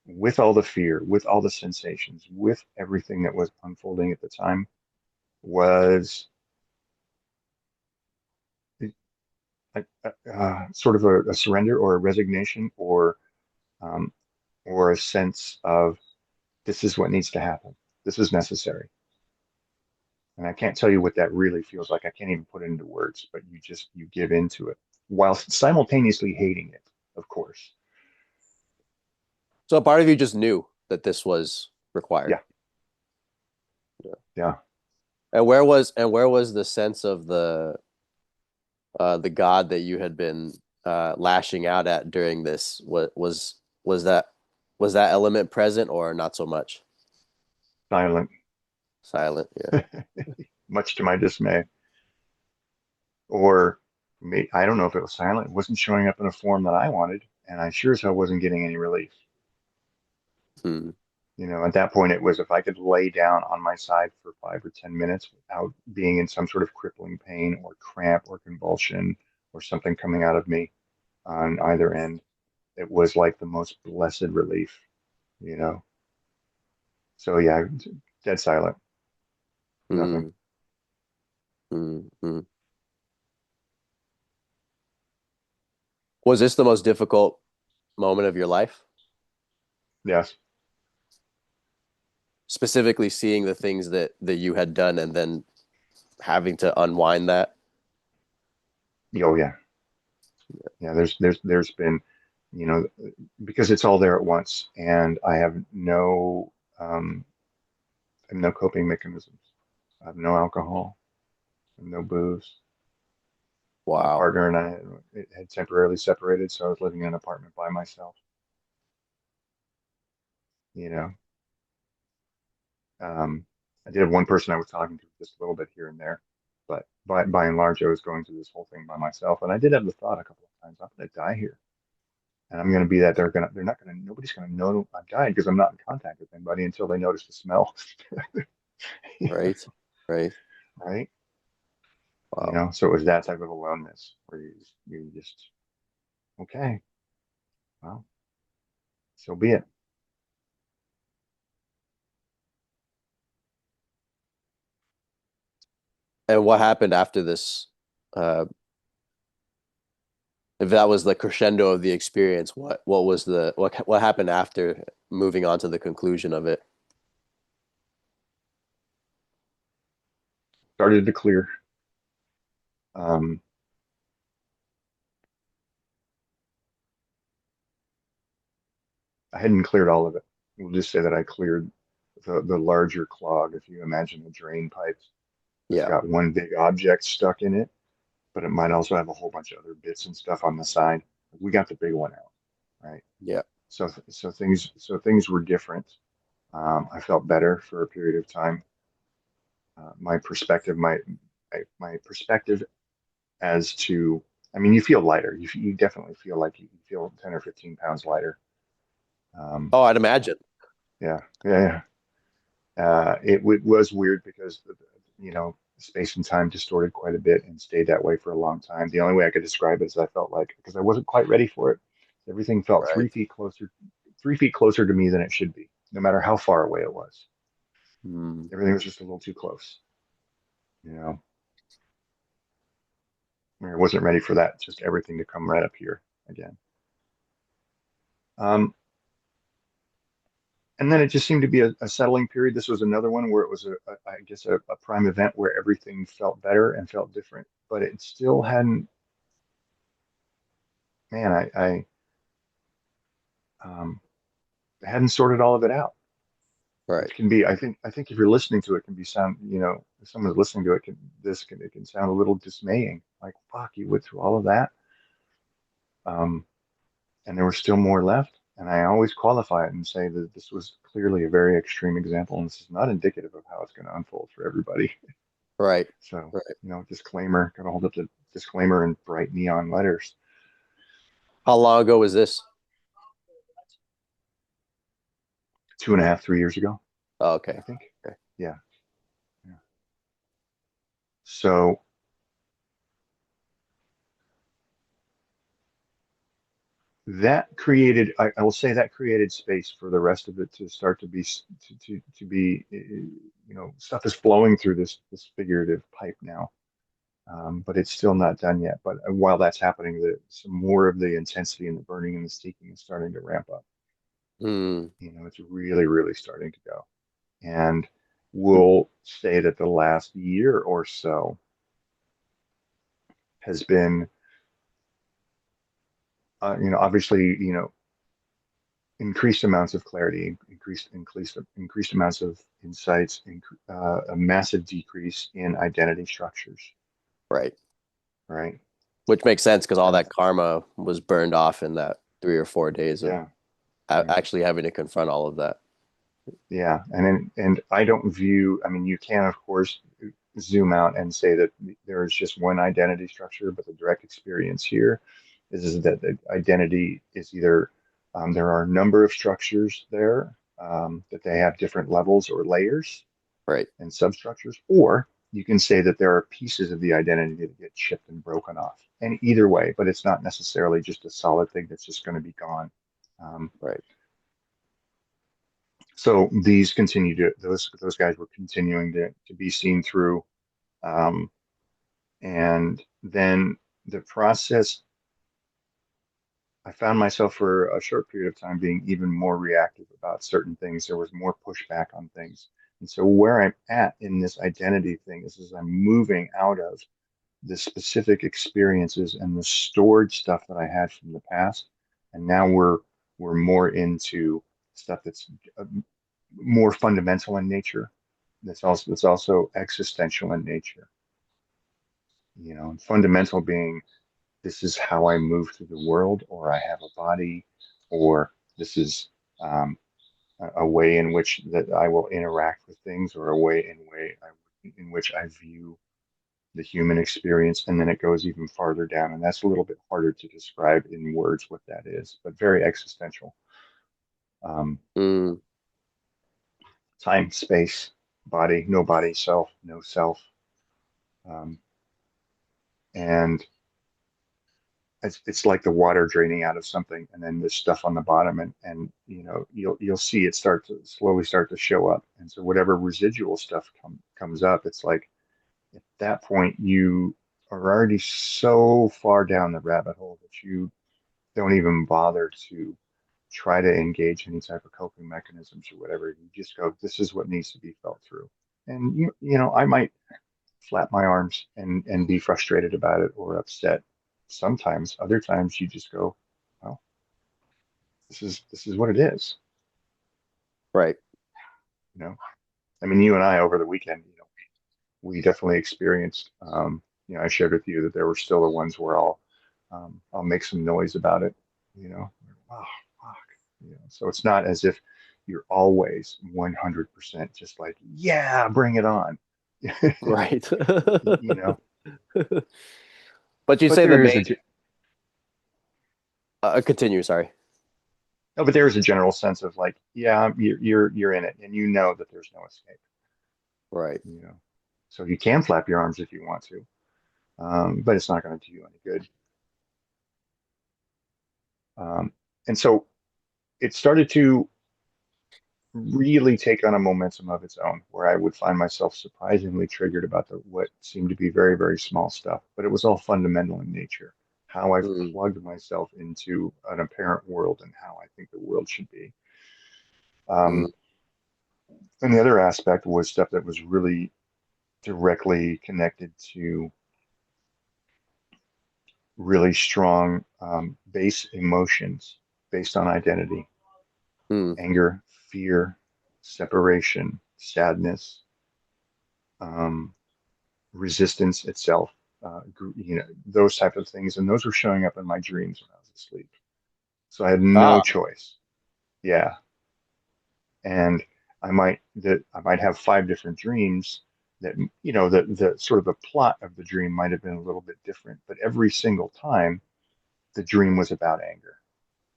with all the fear, with all the sensations, with everything that was unfolding at the time, was sort of a surrender or a resignation um, or a sense of this is what needs to happen. This is necessary. And I can't tell you what that really feels like. I can't even put it into words, but you give into it while simultaneously hating it, of course. So a part of you just knew that this was required. Yeah, Yeah. yeah. And where was the sense of the God that you had been lashing out at during this? Was that was that element present or not so much? Silent, Silent, yeah. much to my dismay. Or I don't know if it was silent. It wasn't showing up in a form that I wanted, and I sure as hell wasn't getting any relief. Hmm. At that point, it was if I could lay down on my side for 5 or 10 minutes without being in some sort of crippling pain or cramp or convulsion or something coming out of me on either end, it was like the most blessed relief, you know? So yeah, dead silent, nothing. Hmm. Hmm. Hmm. Was this the most difficult moment of your life? Yes. Specifically seeing the things that you had done and then having to unwind that? Oh yeah. Yeah. There's been, you know, because it's all there at once and I have no coping mechanisms. I have no alcohol, I have no booze. My Wow. partner and I had temporarily separated, so I was living in an apartment by myself. You know, I did have one person I was talking to just a little bit here and there, but by and large, I was going through this whole thing by myself. And I did have the thought a couple of times, I'm going to die here, and I'm going to be that they're not going to, nobody's going to know I've died because I'm not in contact with anybody until they notice the smell, Right. Right. right? Wow. So it was that type of aloneness where you just okay, well, so be it. And what happened after this? If that was the crescendo of the experience, what was what happened after moving on to the conclusion of it? Started to clear. Um, I hadn't cleared all of it. We'll just say that I cleared the larger clog. If you imagine a drain pipe that's Yeah. got one big object stuck in it, but it might also have a whole bunch of other bits and stuff on the side. We got the big one out, right? Yeah. So things were different. I felt better for a period of time. My perspective, my perspective as to, I mean, you feel lighter. You definitely feel like you feel 10 or 15 pounds lighter. Um, Oh, I'd imagine. yeah, yeah, yeah. It was weird because space and time distorted quite a bit and stayed that way for a long time. The only way I could describe it is I felt like because I wasn't quite ready for it. Everything felt Right. 3 feet closer to me than it should be. no matter how far away it was. Mm. Everything was just a little too close. You know, I wasn't ready for that. Just everything to come right up here again. Um, and then it just seemed to be a settling period. This was another one where it was I guess a prime event where everything felt better and felt different, but it still hadn't. Man, um, I hadn't sorted all of it out, Right. which can be. I think if you're listening to it, can be sound. You know, if someone's listening to it, it can sound a little dismaying. Like, fuck, you went through all of that, um, and there was still more left. And I always qualify it and say that this was clearly a very extreme example, and this is not indicative of how it's going to unfold for everybody. Right. So, Right. disclaimer, gotta hold up the disclaimer in bright neon letters. How long ago was this? 2.5, 3 years ago, Oh, okay. I think. Okay. Yeah. Yeah. So that created, I will say that created space for the rest of it to start to be, to be, stuff is flowing through this figurative pipe now. But it's still not done yet. But while that's happening, some more of the intensity and the burning and the steeping is starting to ramp up. Mm. It's really, really starting to go. And we'll say that the last year or so has been, obviously, increased amounts of clarity, increased amounts of insights, a massive decrease in identity structures, Right. right? Which makes sense because all And that karma was burned off in that 3 or 4 days of yeah, yeah, actually having to confront all of that. yeah. And I don't view, I mean, you can, of course, zoom out and say that there is just one identity structure, but the direct experience here is that the identity is either there are a number of structures there that they have different levels or layers Right. and substructures, or you can say that there are pieces of the identity that get chipped and broken off. And either way, but it's not necessarily just a solid thing that's just going to be gone. Um, Right. so those guys were continuing to be seen through. Um, and then the process, I found myself for a short period of time being even more reactive about certain things. There was more pushback on things. And so where I'm at in this identity thing is as I'm moving out of the specific experiences and the stored stuff that I had from the past. And now we're more into stuff that's more fundamental in nature. That's also existential in nature. And fundamental being this is how I move through the world, or I have a body, or this is a way in which that I will interact with things, or a in which I view the human experience, and then it goes even farther down, and that's a little bit harder to describe in words what that is, but very existential. Um, Mm. Time, space, body, no body, self, no self, um, and it's like the water draining out of something, and then there's stuff on the bottom, and you'll see it start to show up, and so whatever residual stuff comes up, it's like at that point you are already so far down the rabbit hole that you don't even bother to try to engage any type of coping mechanisms or whatever. You just go, this is what needs to be felt through. And I might flap my arms and be frustrated about it or upset sometimes. Other times you just go, well, this is what it is. Right. You know, I mean, you and I over the weekend, we definitely experienced. I shared with you that there were still the ones where I'll make some noise about it. Oh, fuck. So it's not as if you're always 100% just like, yeah, bring it on. Right. you know, But you but say the there is a main continue, sorry. no, but there is a general sense of like, yeah, you're in it, and you know that there's no escape. Right. You know, so you can flap your arms if you want to, but it's not going to do you any good. And so it started to really take on a momentum of its own, where I would find myself surprisingly triggered about the what seemed to be very, very small stuff, but it was all fundamental in nature. How I've Mm, plugged myself into an apparent world and how I think the world should be. Um, mm, and the other aspect was stuff that was really directly connected to really strong base emotions based on identity, mm. anger, fear, separation, sadness, um, resistance itself, those type of things. And those were showing up in my dreams when I was asleep. So I had no Ah, choice. Yeah. And I might have five different dreams that, the sort of the plot of the dream might have been a little bit different, but every single time the dream was about anger.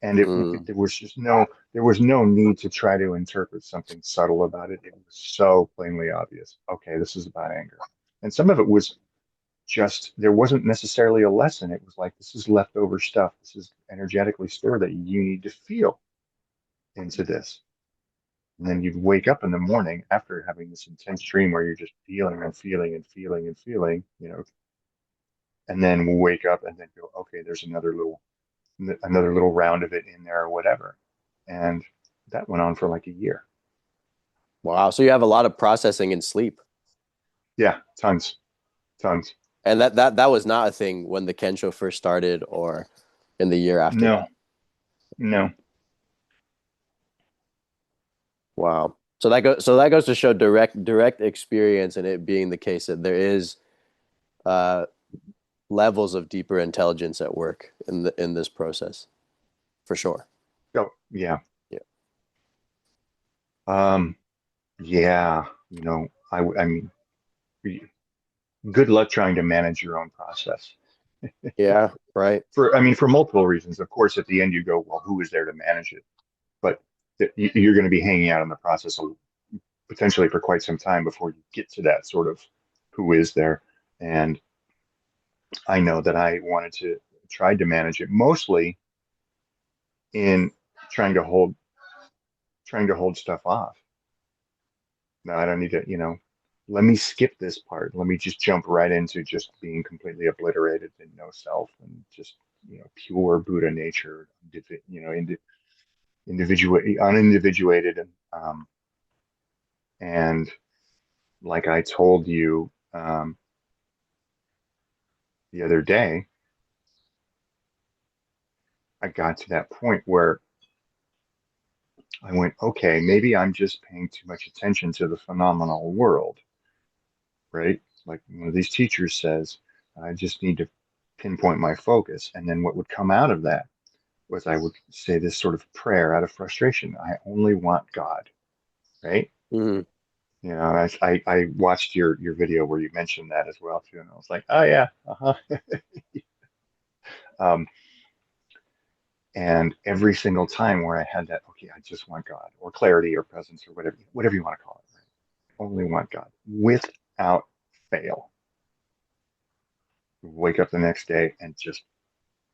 And mm. there was just no need to try to interpret something subtle about it. It was so plainly obvious. Okay, this is about anger. And some of it was just there wasn't necessarily a lesson. It was like this is leftover stuff. This is energetically stored that you need to feel into this. And then you'd wake up in the morning after having this intense dream where you're just feeling and feeling and feeling and feeling, and then we'll wake up and then go, okay, there's another little round of it in there or whatever. And that went on for like a year. Wow. So you have a lot of processing in sleep. Yeah, tons, tons. And that was not a thing when the Kensho first started or in the year after No, that. no. Wow. So that goes to show direct experience and it being the case that there is uh levels of deeper intelligence at work in this process for sure. Oh, yeah. Yeah. Um, yeah, I mean, good luck trying to manage your own process. Yeah, right. I mean, for multiple reasons. Of course, at the end you go, well, who is there to manage it? But you're going to be hanging out in the process potentially for quite some time before you get to that sort of who is there. And I know that I wanted to try to manage it mostly in trying to hold trying to hold stuff off. No, I don't need to, let me skip this part. Let me just jump right into just being completely obliterated and no self and just, pure Buddha nature, unindividuated. And like I told you the other day, I got to that point where I went, okay, maybe I'm just paying too much attention to the phenomenal world, right? Like one of these teachers says, I just need to pinpoint my focus. And then what would come out of that was I would say this sort of prayer out of frustration. I only want God, right? Hmm. I watched your video where you mentioned that as well too, and I was like, oh yeah, uh-huh. Um, and every single time where I had that, okay, I just want God or clarity or presence or whatever you want to call it, right? Only want God without fail. Wake up the next day and just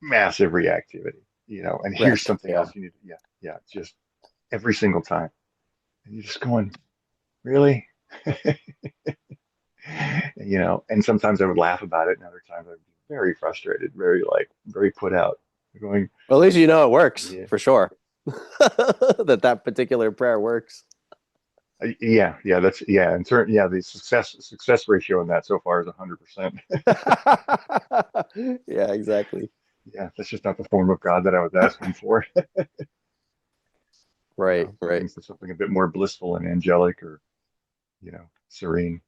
massive reactivity, and here's Right. something Yeah. else you need to, yeah, yeah, just every single time. And you're just going, really? And sometimes I would laugh about it, and other times I'd be very frustrated, very put out. Going, Well, at least you know it works yeah, for sure. That particular prayer works. yeah, yeah, yeah, the success ratio in that so far is 100%. Yeah, exactly. Yeah, that's just not the form of God that I was asking for. Right, right. Looking for something a bit more blissful and angelic or, serene.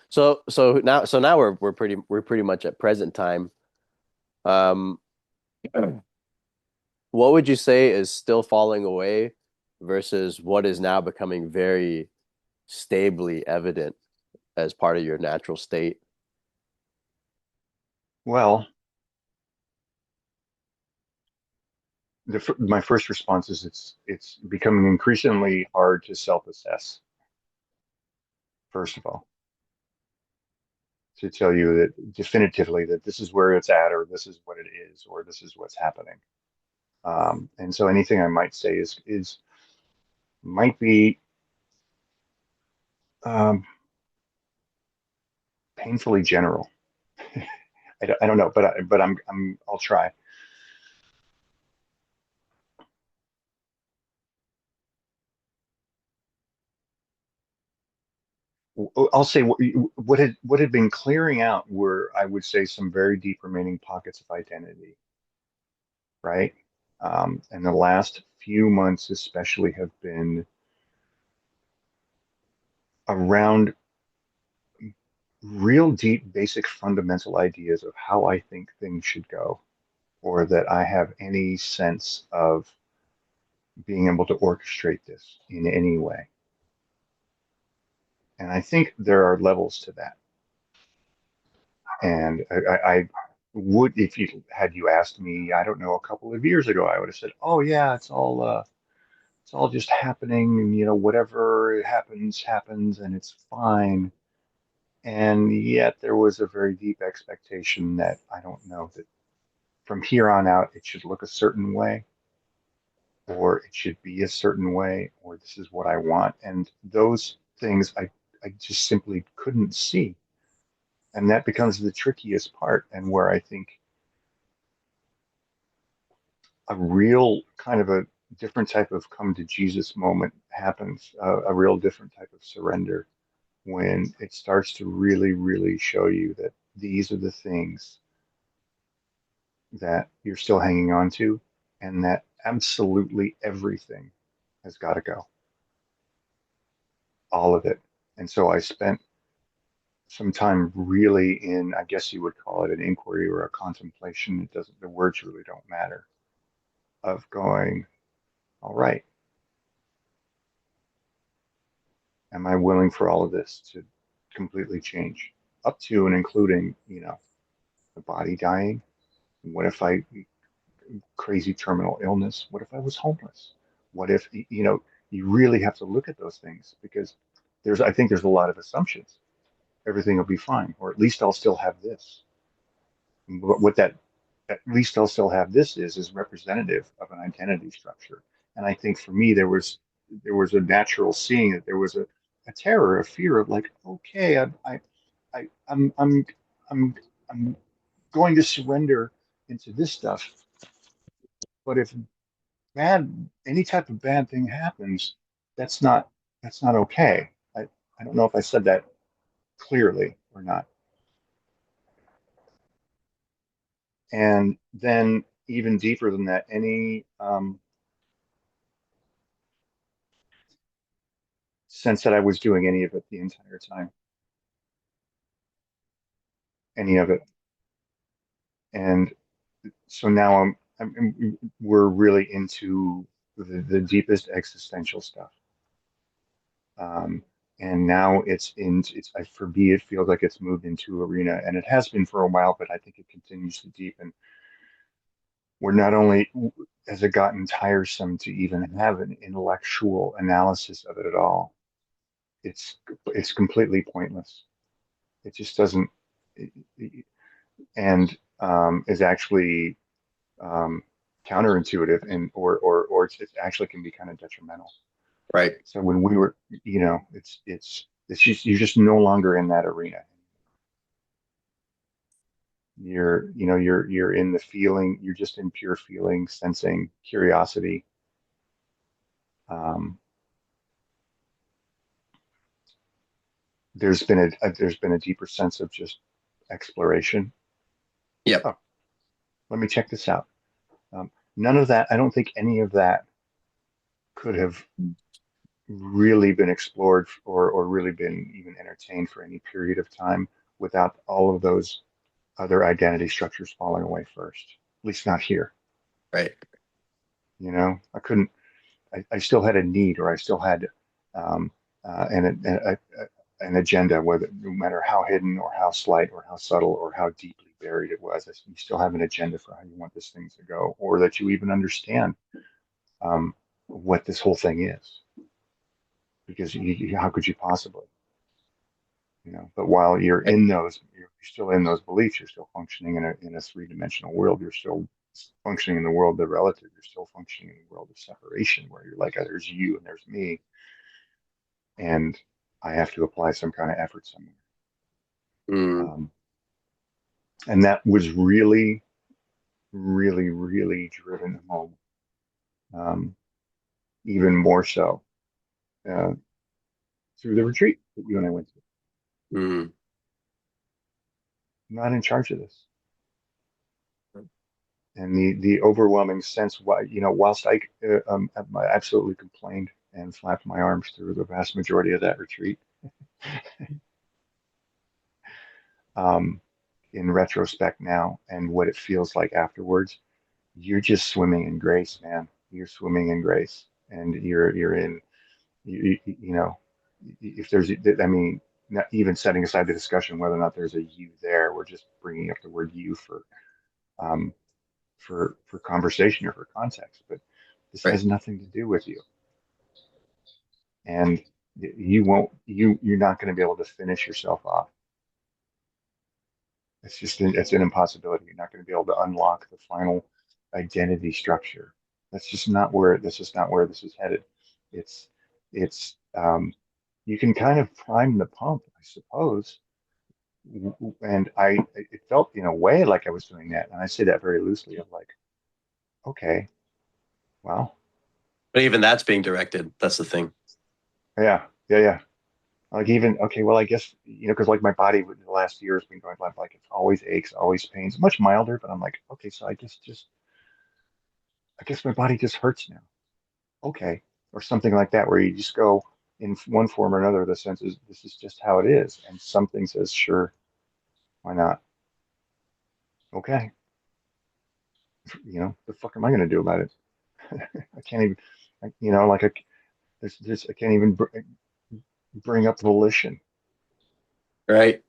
So now we're pretty much at present time. Um, what would you say is still falling away versus what is now becoming very stably evident as part of your natural state? Well, my first response is it's becoming increasingly hard to self-assess, first of all, to tell you that definitively that this is where it's at or this is what it is or this is what's happening. And so anything I might say is might be um, painfully general. I don't know, but I'll try. I'll say what had been clearing out were, I would say, some very deep remaining pockets of identity, right? And the last few months especially have been around real deep, basic, fundamental ideas of how I think things should go, or that I have any sense of being able to orchestrate this in any way. And I think there are levels to that. And I would, if you had you asked me, I don't know, a couple of years ago, I would have said, "Oh yeah, it's all just happening, and whatever happens, happens, and it's fine." And yet there was a very deep expectation that I don't know that from here on out it should look a certain way, or it should be a certain way, or this is what I want. And those things I just simply couldn't see. And that becomes the trickiest part, and where I think a real kind of a different type of come to Jesus moment happens, a real different type of surrender when it starts to really, really show you that these are the things that you're still hanging on to, and that absolutely everything has got to go, all of it. And so I spent some time really in, I guess you would call it an inquiry or a contemplation. It doesn't, the words really don't matter, of going, all right, am I willing for all of this to completely change? Up to and including, the body dying. What if I crazy terminal illness? What if I was homeless? What if, you really have to look at those things because I think there's a lot of assumptions. Everything will be fine, or at least I'll still have this. What that at least I'll still have this is representative of an identity structure. And I think for me there was a natural seeing that there was a terror, a fear of like, okay, I'm I'm going to surrender into this stuff. But if any type of bad thing happens, that's not that's not okay. I don't know if I said that clearly or not. And then even deeper than that, any sense that I was doing any of it the entire time, any of it. And so now we're really into the deepest existential stuff. Um, and now for me, it feels like it's moved into arena, and it has been for a while, but I think it continues to deepen. We're not only has it gotten tiresome to even have an intellectual analysis of it at all, it's completely pointless. It just doesn't, and is actually um, counterintuitive, and or it actually can be kind of detrimental. Right. So when we were, it's just you're just no longer in that arena. You're in the feeling. You're just in pure feeling, sensing, curiosity. Um, there's been a deeper sense of just exploration. Yep. Oh, let me check this out. None of that. I don't think any of that could have really been explored or really been even entertained for any period of time without all of those other identity structures falling away first. At least not here. Right. I couldn't. I still had a need, or I still had um, an agenda, whether no matter how hidden or how slight or how subtle or how deeply buried it was. You still have an agenda for how you want this thing to go, or that you even understand what this whole thing is, because how could you possibly? But while you're still in those beliefs, you're still functioning in a three-dimensional world. You're still functioning in the world of relative. You're still functioning in the world of separation, where you're like, there's you and there's me, and I have to apply some kind of effort somewhere. Mm. Um, and that was really, really, really driven home, um, even more so uh, through the retreat that you and I went to. Mm. I'm not in charge of this. And the overwhelming sense, why, whilst I absolutely complained and flapped my arms through the vast majority of that retreat, um, in retrospect now and what it feels like afterwards, you're just swimming in grace, man. You're swimming in grace, and you're in, you know, if there's, I mean, not even setting aside the discussion whether or not there's a you there, we're just bringing up the word you um, for conversation or for context. But this Right. has nothing to do with you, and you're not going to be able to finish yourself off. It's an impossibility. You're not going to be able to unlock the final identity structure. That's just not where this is headed. It's you can kind of prime the pump, I suppose. And it felt in a way like I was doing that. And I say that very loosely of like, okay, well, But even that's being directed. That's the thing. yeah, yeah, yeah. Like even, okay, well, I guess, because like my body the last year has been going like it's always aches, always pains, much milder, but I'm like, okay, so I guess my body just hurts now. Okay. Or something like that, where you just go in one form or another, the sense is this is just how it is. And something says, sure, why not? Okay. The fuck am I going to do about it? I can't even, like I can't even bring up volition Right.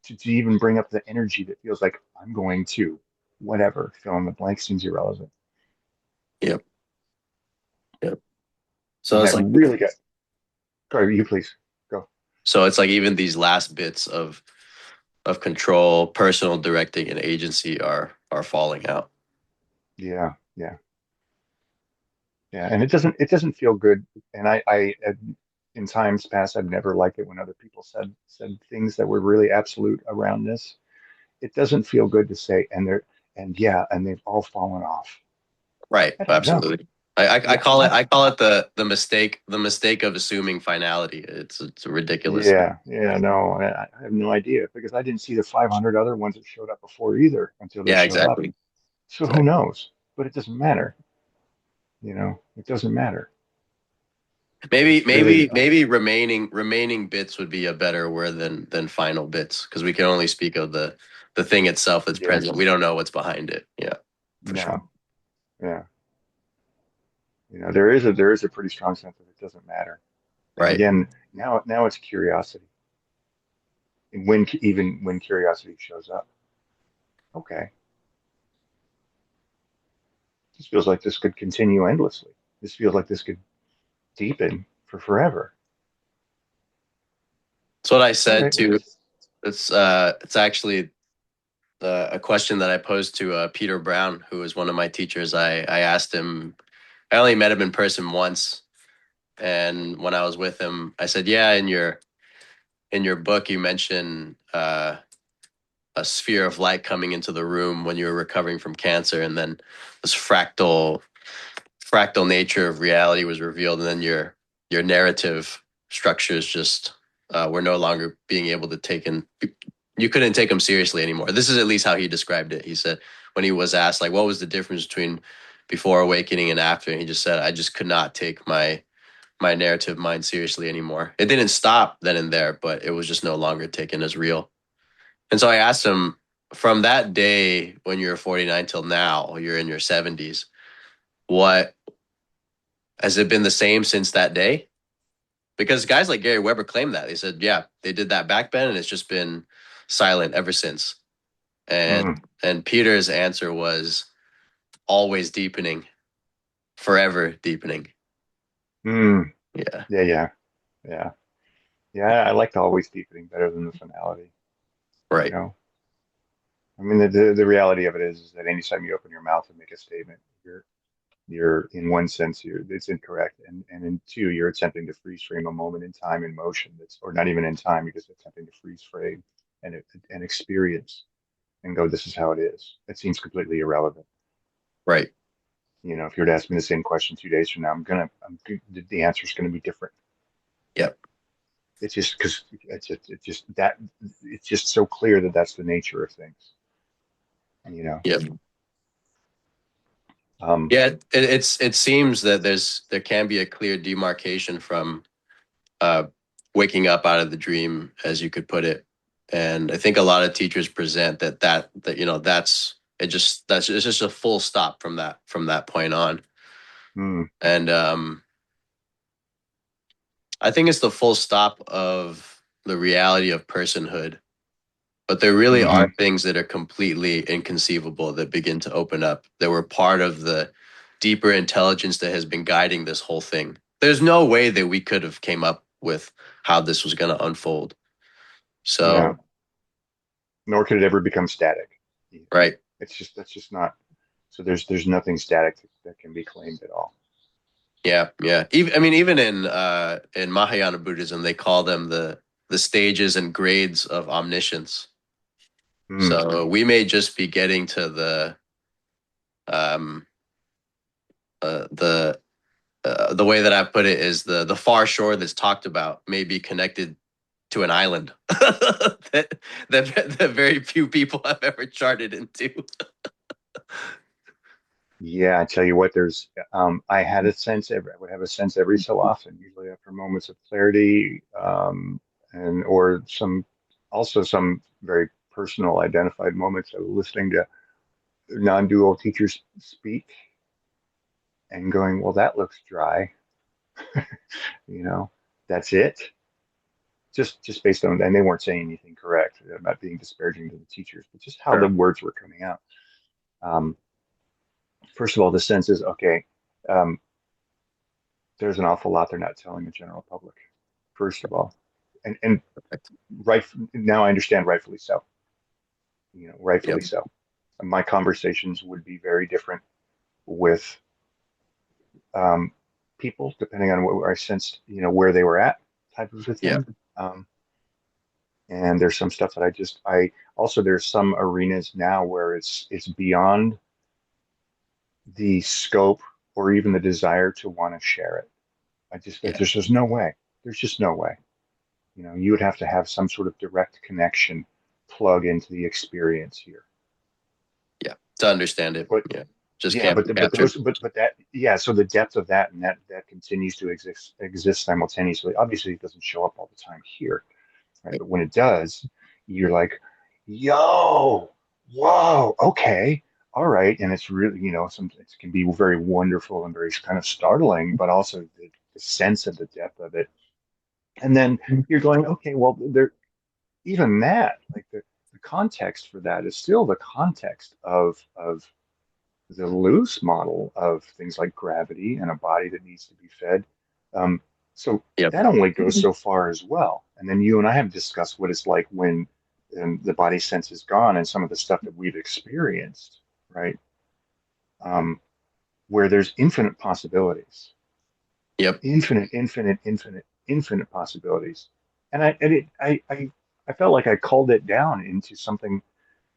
to even bring up the energy that feels like I'm going to whatever, fill in the blank seems irrelevant. Yep. Yep. So And it's that like really got, sorry, you please go. even these last bits of control, personal directing, and agency are falling out. Yeah, yeah. Yeah, and it doesn't feel good. And in times past, I've never liked it when other people said things that were really absolute around this. It doesn't feel good to say, and they've all fallen off. Right. I don't know. Absolutely. I Yeah, call it that's the mistake of assuming finality. It's a ridiculous thing. yeah, yeah. No, I have no idea because I didn't see the 500 other ones that showed up before either until they Yeah, showed up. exactly. So who Exactly. knows? But it doesn't matter. It doesn't matter. Maybe It's really maybe maybe remaining bits would be a better word than final bits because we can only speak of the thing itself that's yeah. present. We don't know what's behind it. Yeah, for sure. No, yeah. There is a pretty strong sense that it doesn't matter. And Right. again, now it's curiosity. And even when curiosity shows up, okay, this feels like this could continue endlessly. This feels like this could deepen for forever. It's what I All said right, well, too. It's actually a question that I posed to Peter Brown, who was one of my teachers. I asked him. I only met him in person once, and when I was with him, I said, "Yeah, in your book, you mentioned a sphere of light coming into the room when you were recovering from cancer, and then this fractal nature of reality was revealed, and then your narrative structures just were no longer being able to take in. You couldn't take them seriously anymore. This is at least how he described it. He said when he was asked like what was the difference between before awakening and after, and he just said I just could not take my narrative mind seriously anymore. It didn't stop then and there, but it was just no longer taken as real. And so I asked him from that day when you were 49 till now, you're in your 70s. What has it been the same since that day? Because guys like Gary Weber claimed that. They said, yeah, they did that back then and it's just been silent ever since. And mm, and Peter's answer was always deepening, forever deepening. mm, Yeah, yeah, yeah, yeah, yeah. I like the always deepening better than the finality. You right. know, I mean, the reality of it is that anytime you open your mouth and make a statement, you're in one sense it's incorrect, and in two, you're attempting to freeze frame a moment in time in motion that's, or not even in time, you're just attempting to freeze frame an experience and go, this is how it is. It seems completely irrelevant. Right. You know, if you were to ask me the same question 2 days from now, the answer is going to be different. Yep. It's just because it's just so clear that that's the nature of things. You know, Yep. um, Yeah, it seems that there can be a clear demarcation from uh, waking up out of the dream, as you could put it. And I think a lot of teachers present that that's it's just a full stop from that point on. mm, And I think it's the full stop of the reality of personhood. But there really hmm are things that are completely inconceivable that begin to open up that were part of the deeper intelligence that has been guiding this whole thing. There's no way that we could have came up with how this was going to unfold. yeah. So, Nor could it ever become static. right. It's just that's just not. So there's nothing static that can be claimed at all. Yeah, yeah. Even I mean, even in Mahayana Buddhism, they call them the stages and grades of omniscience. Mm, So we may just be getting to um the way that I put it is the far shore that's talked about may be connected to an island that very few people have ever charted into. yeah, I tell you what, there's I had a sense every I would have a sense every so often, usually after moments of clarity, and or some also some very personal identified moments of listening to non-dual teachers speak and going, well, that looks dry, you know, that's it. Just based on, and they weren't saying anything correct about being disparaging to the teachers, but just how the Sure. words were coming out. Um, First of all, the sense is okay. Um, there's an awful lot they're not telling the general public. First of all, and right now I understand, rightfully so. You know, rightfully Yep. so. My conversations would be very different with um, people, depending on what I sensed, you know, where they were at, type of a Yeah. thing. Um, and there's some stuff that I also there's some arenas now where it's beyond the scope or even the desire to want to share it. Yeah. There's just no way. There's just no way. You know, you would have to have some sort of direct connection plug into the experience here. Yeah. To understand it. But Yeah. Just yeah, can't be but captured. those but that yeah, so the depth of that and that continues to exist simultaneously. Obviously, it doesn't show up all the time here, right? Right. But when it does, you're like, yo, whoa, okay, all right. And it's really, you know, some it can be very wonderful and very kind of startling, but also the sense of the depth of it. And then you're going, okay, well, there even that, like the context for that is still the context of the loose model of things like gravity and a body that needs to be fed. Um, so Yep. that only goes so far as well. And then you and I have discussed what it's like when the body sense is gone and some of the stuff that we've experienced, right? Um, where there's infinite possibilities, Yep. infinite possibilities. And I felt like I called it down into something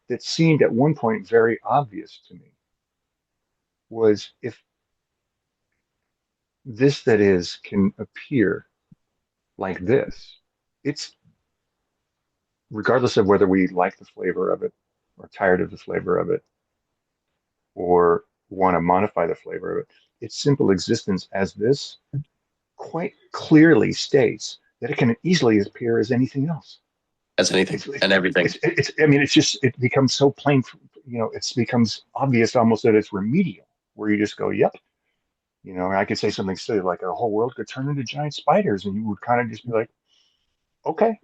that seemed at one point very obvious to me was if this that is can appear like this, it's regardless of whether we like the flavor of it or tired of the flavor of it or want to modify the flavor of it, its simple existence as this quite clearly states that it can easily appear as anything else. As anything It's, and everything. I mean, it's just, it becomes so plain, you know, it becomes obvious almost that it's remedial, where you just go, yep. You know, I could say something silly like a whole world could turn into giant spiders, and you would kind of just be like, okay,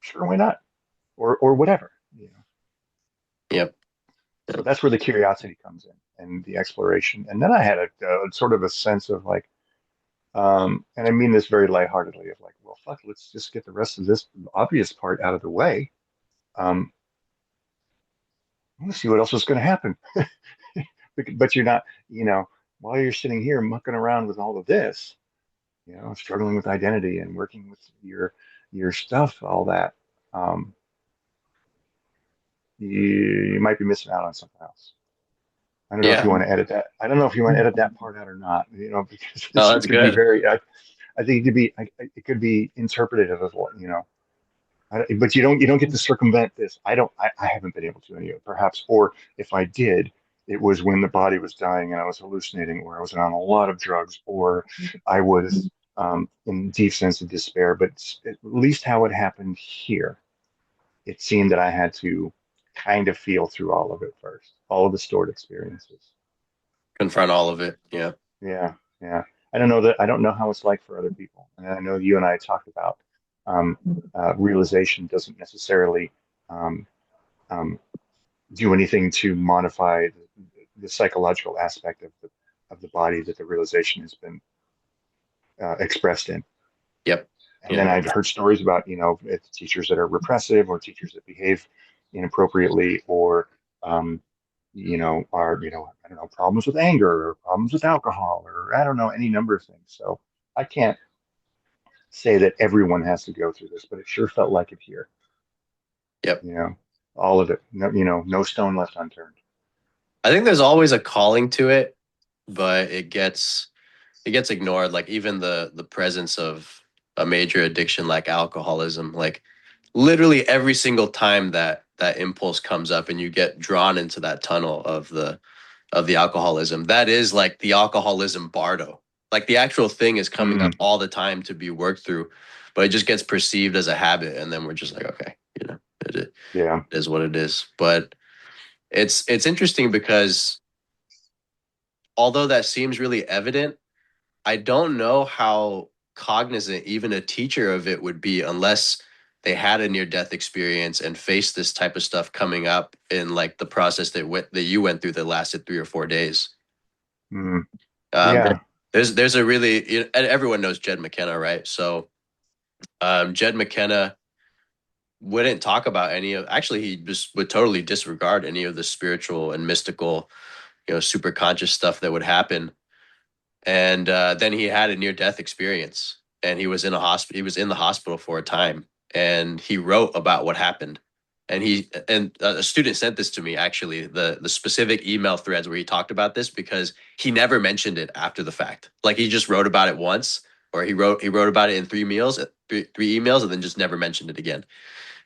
sure, why not? Or whatever, you know. Yep. So Yep. that's where the curiosity comes in and the exploration. And then I had a sort of a sense of like, and I mean this very lightheartedly, of like, well, fuck, let's just get the rest of this obvious part out of the way. Um, want to see what else is going to happen. But you're not, you know, while you're sitting here mucking around with all of this, you know, struggling with identity and working with your stuff, all that, um, you might be missing out on something else. I don't know if Yeah. you want to edit that. I don't know if you want to edit that part out or not, you know, because No, it that's could be good. very, I think it could be interpretative of what, you know, but you don't get to circumvent this. I haven't been able to any of it, perhaps, or if I did, it was when the body was dying and I was hallucinating, or I was on a lot of drugs, or I was in deep sense of despair. But at least how it happened here, it seemed that I had to kind of feel through all of it first, all of the stored experiences. Confront all of it. Yeah. Yeah, yeah. I don't know how it's like for other people. And I know you and I talked about um, realization doesn't necessarily um, um, do anything to modify the psychological aspect of the body that the realization has been expressed in. Yep. And then Yeah. I've heard stories about, you know, it's teachers that are repressive or teachers that behave inappropriately or, are, I don't know, problems with anger or problems with alcohol or I don't know, any number of things. So I can't say that everyone has to go through this, but it sure felt like it here, Yep. you know, all of it, no, no stone left unturned. I think there's always a calling to it, but it gets ignored. Like even the presence of a major addiction like alcoholism, like literally every single time that impulse comes up and you get drawn into that tunnel of the alcoholism, that is like the alcoholism bardo. Like the actual thing is coming up Mm, all the time to be worked through, but it just gets perceived as a habit, and then we're just like, okay, it yeah. is what it is. But it's interesting because although that seems really evident, I don't know how cognizant even a teacher of it would be unless they had a near death experience and faced this type of stuff coming up in like the process that you went through that lasted 3 or 4 days. Mm, Um, yeah. there's a really and everyone knows Jed McKenna, right? So Jed McKenna wouldn't talk about any of actually he just would totally disregard any of the spiritual and mystical, super conscious stuff that would happen. And then he had a near death experience, and he was in a hospital. He was in the hospital for a time, and he wrote about what happened. And a student sent this to me actually, the specific email threads where he talked about this because he never mentioned it after the fact. Like he just wrote about it once, or he wrote about it in three emails, and then just never mentioned it again.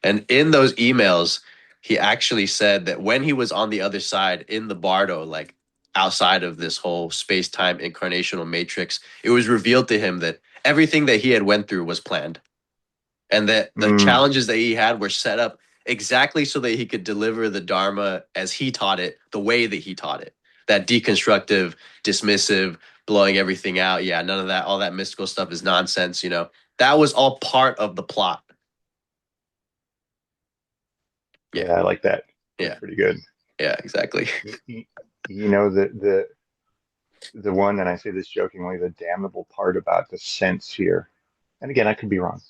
And in those emails, he actually said that when he was on the other side in the bardo, like outside of this whole space-time incarnational matrix, it was revealed to him that everything that he had went through was planned, and that the Mm, challenges that he had were set up exactly so that he could deliver the Dharma as he taught it, the way that he taught it. That deconstructive, dismissive, blowing everything out. Yeah, none of that, all that mystical stuff is nonsense, That was all part of the plot. Yeah. yeah, I like that. That's Yeah. pretty good. Yeah, exactly. You, you know, the one, and I say this jokingly, the damnable part about the sense here, and again, I could be wrong,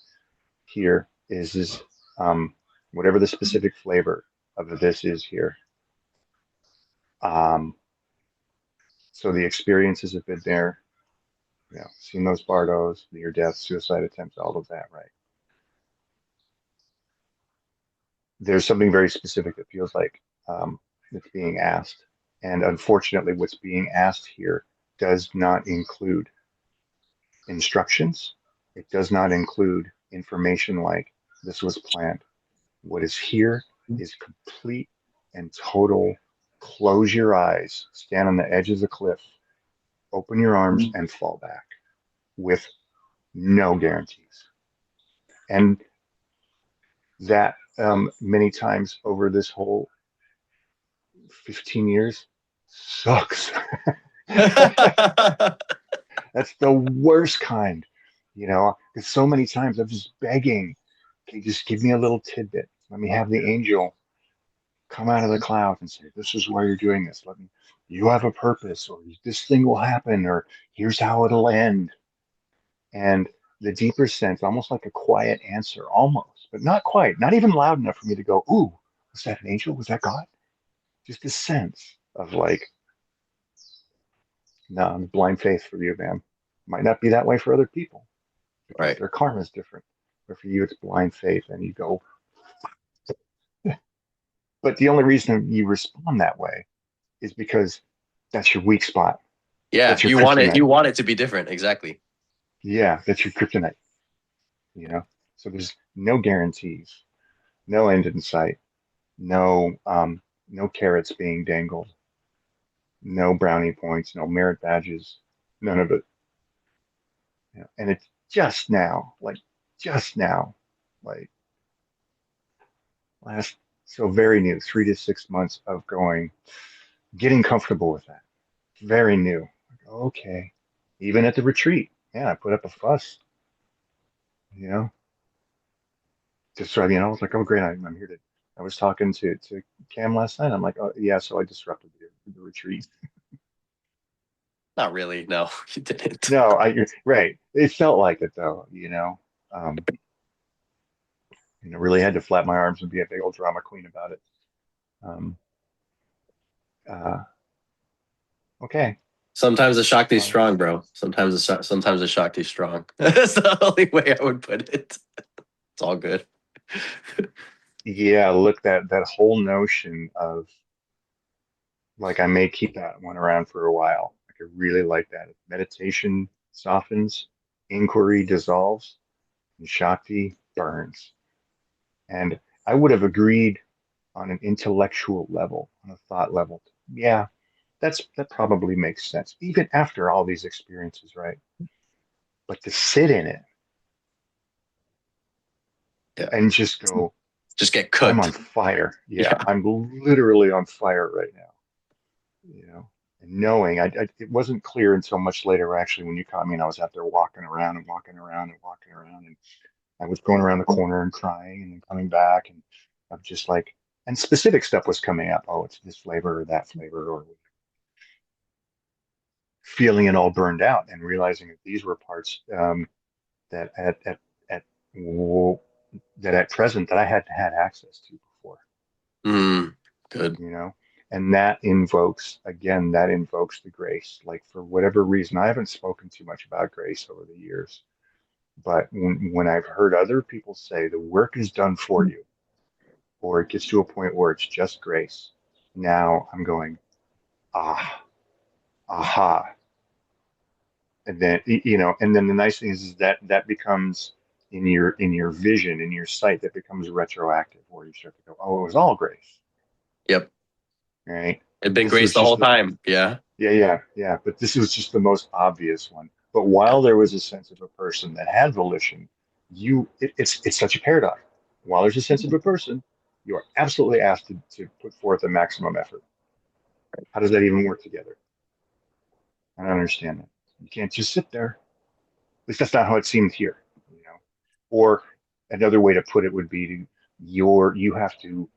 here is um, whatever the specific flavor of this is here. Um, so the experiences have been there, seen those Bardos, near death, suicide attempts, all of that, right? There's something very specific that feels like it's being asked. And unfortunately, what's being asked here does not include instructions. It does not include information like this was planned. What is here is complete and total close your eyes, stand on the edge of the cliff, open your arms, and fall back with no guarantees. And that many times over this whole 15 years sucks. That's the worst kind, because so many times I'm just begging, okay, just give me a little tidbit. Let me have the angel come out of the cloud and say, this is why you're doing this. You have a purpose, or this thing will happen, or here's how it'll end. And the deeper sense, almost like a quiet answer, almost, but not quite, not even loud enough for me to go, ooh, was that an angel? Was that God? just a sense of like, no, I'm blind faith for you, man. Might not be that way for other people because Right. their karma is different. But for you, it's blind faith, and you go. But the only reason you respond that way is because that's your weak spot. Yeah, That's your you want it. kryptonite. You want it to be different. Exactly. Yeah, that's your kryptonite. You know. So there's no guarantees, no end in sight, no carrots being dangled, no brownie points, no merit badges, none of it. You know? And it's just now, like last, so very new, 3 to 6 months of going, getting comfortable with that. Very new. Like, okay. Even at the retreat, yeah, I put up a fuss, you know, just so, I was like, oh, great, I'm here to. I was talking to Cam last night. I'm like, oh, yeah, so I disrupted the retreat. Not really. No, you didn't. No, right. It felt like it though, Um, really had to flap my arms and be a big old drama queen about it. Um, uh, okay. Sometimes the Shakti's Um, strong, bro. Sometimes the Shakti's strong. That's the only way I would put it. It's all good. yeah, look, that whole notion of like I may keep that one around for a while. Like I really like that. Meditation softens, inquiry dissolves, and Shakti burns. And I would have agreed on an intellectual level, on a thought level. Yeah, that probably makes sense, even after all these experiences, right? But to sit in it Yeah. and just go, Just get I'm on cooked. fire. Yeah, Yeah. I'm literally on fire right now. You know, and knowing it wasn't clear until much later, actually, when you caught me and I was out there walking around and walking around and walking around, and I was going around the corner and crying and then coming back, and I'm just like, and specific stuff was coming up. Oh, it's this flavor or that flavor, or feeling it all burned out and realizing that these were parts that at that at present that I had had access to before, Mm, good. you know, and that invokes the grace. Like for whatever reason, I haven't spoken too much about grace over the years, but when I've heard other people say the work is done for you, or it gets to a point where it's just grace, now I'm going, ah, aha, and then and then the nice thing is that that becomes in your vision, in your sight, that becomes retroactive, where you start to go, oh, it was all grace, Yep. right? It'd been This Grace was the whole just time. Yeah. yeah, but this was just the most obvious one. But while there was a sense of a person that had volition, it's such a paradox. While there's a sense of a person, you are absolutely asked to put forth a maximum effort. How does that even work together? I don't understand that. You can't just sit there. At least that's not how it seemed here, you know. Or another way to put it would be you have to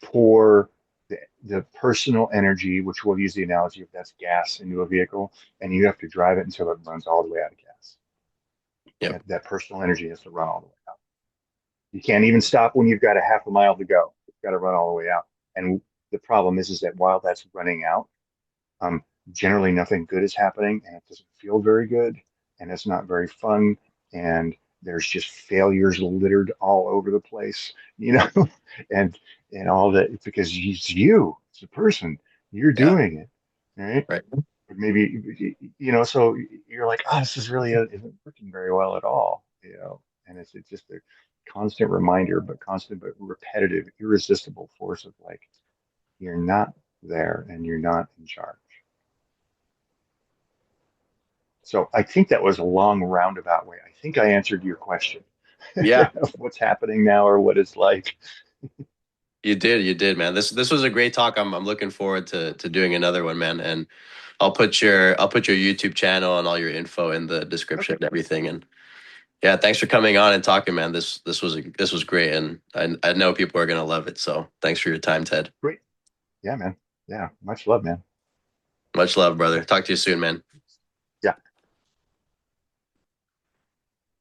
pour the personal energy, which we'll use the analogy of that's gas, into a vehicle, and you have to drive it until it runs all the way out of gas. Yep. That personal energy has to run all the way out. You can't even stop when you've got a half a mile to go. You've got to run all the way out. And the problem is that while that's running out, um, generally nothing good is happening, and it doesn't feel very good, and it's not very fun, and there's just failures littered all over the place, and all that. It's because it's a person, you're Yeah. doing it, right? Right. But maybe so you're like, oh, this is really isn't working very well at all, and it's just a constant reminder, but constant but repetitive, irresistible force of like, you're not there and you're not in charge. So I think that was a long roundabout way. I think I answered your question Yeah. of what's happening now or what it's like. You did, man. This was a great talk. I'm looking forward to doing another one, man. And I'll put your YouTube channel and all your info in the description Okay, and everything. And yeah, thanks for coming on and talking, man. This was great, and I know people are gonna love it. So thanks for your time, Ted. great. Yeah, man. Yeah, much love, man. Much love, brother. Talk to you soon, man.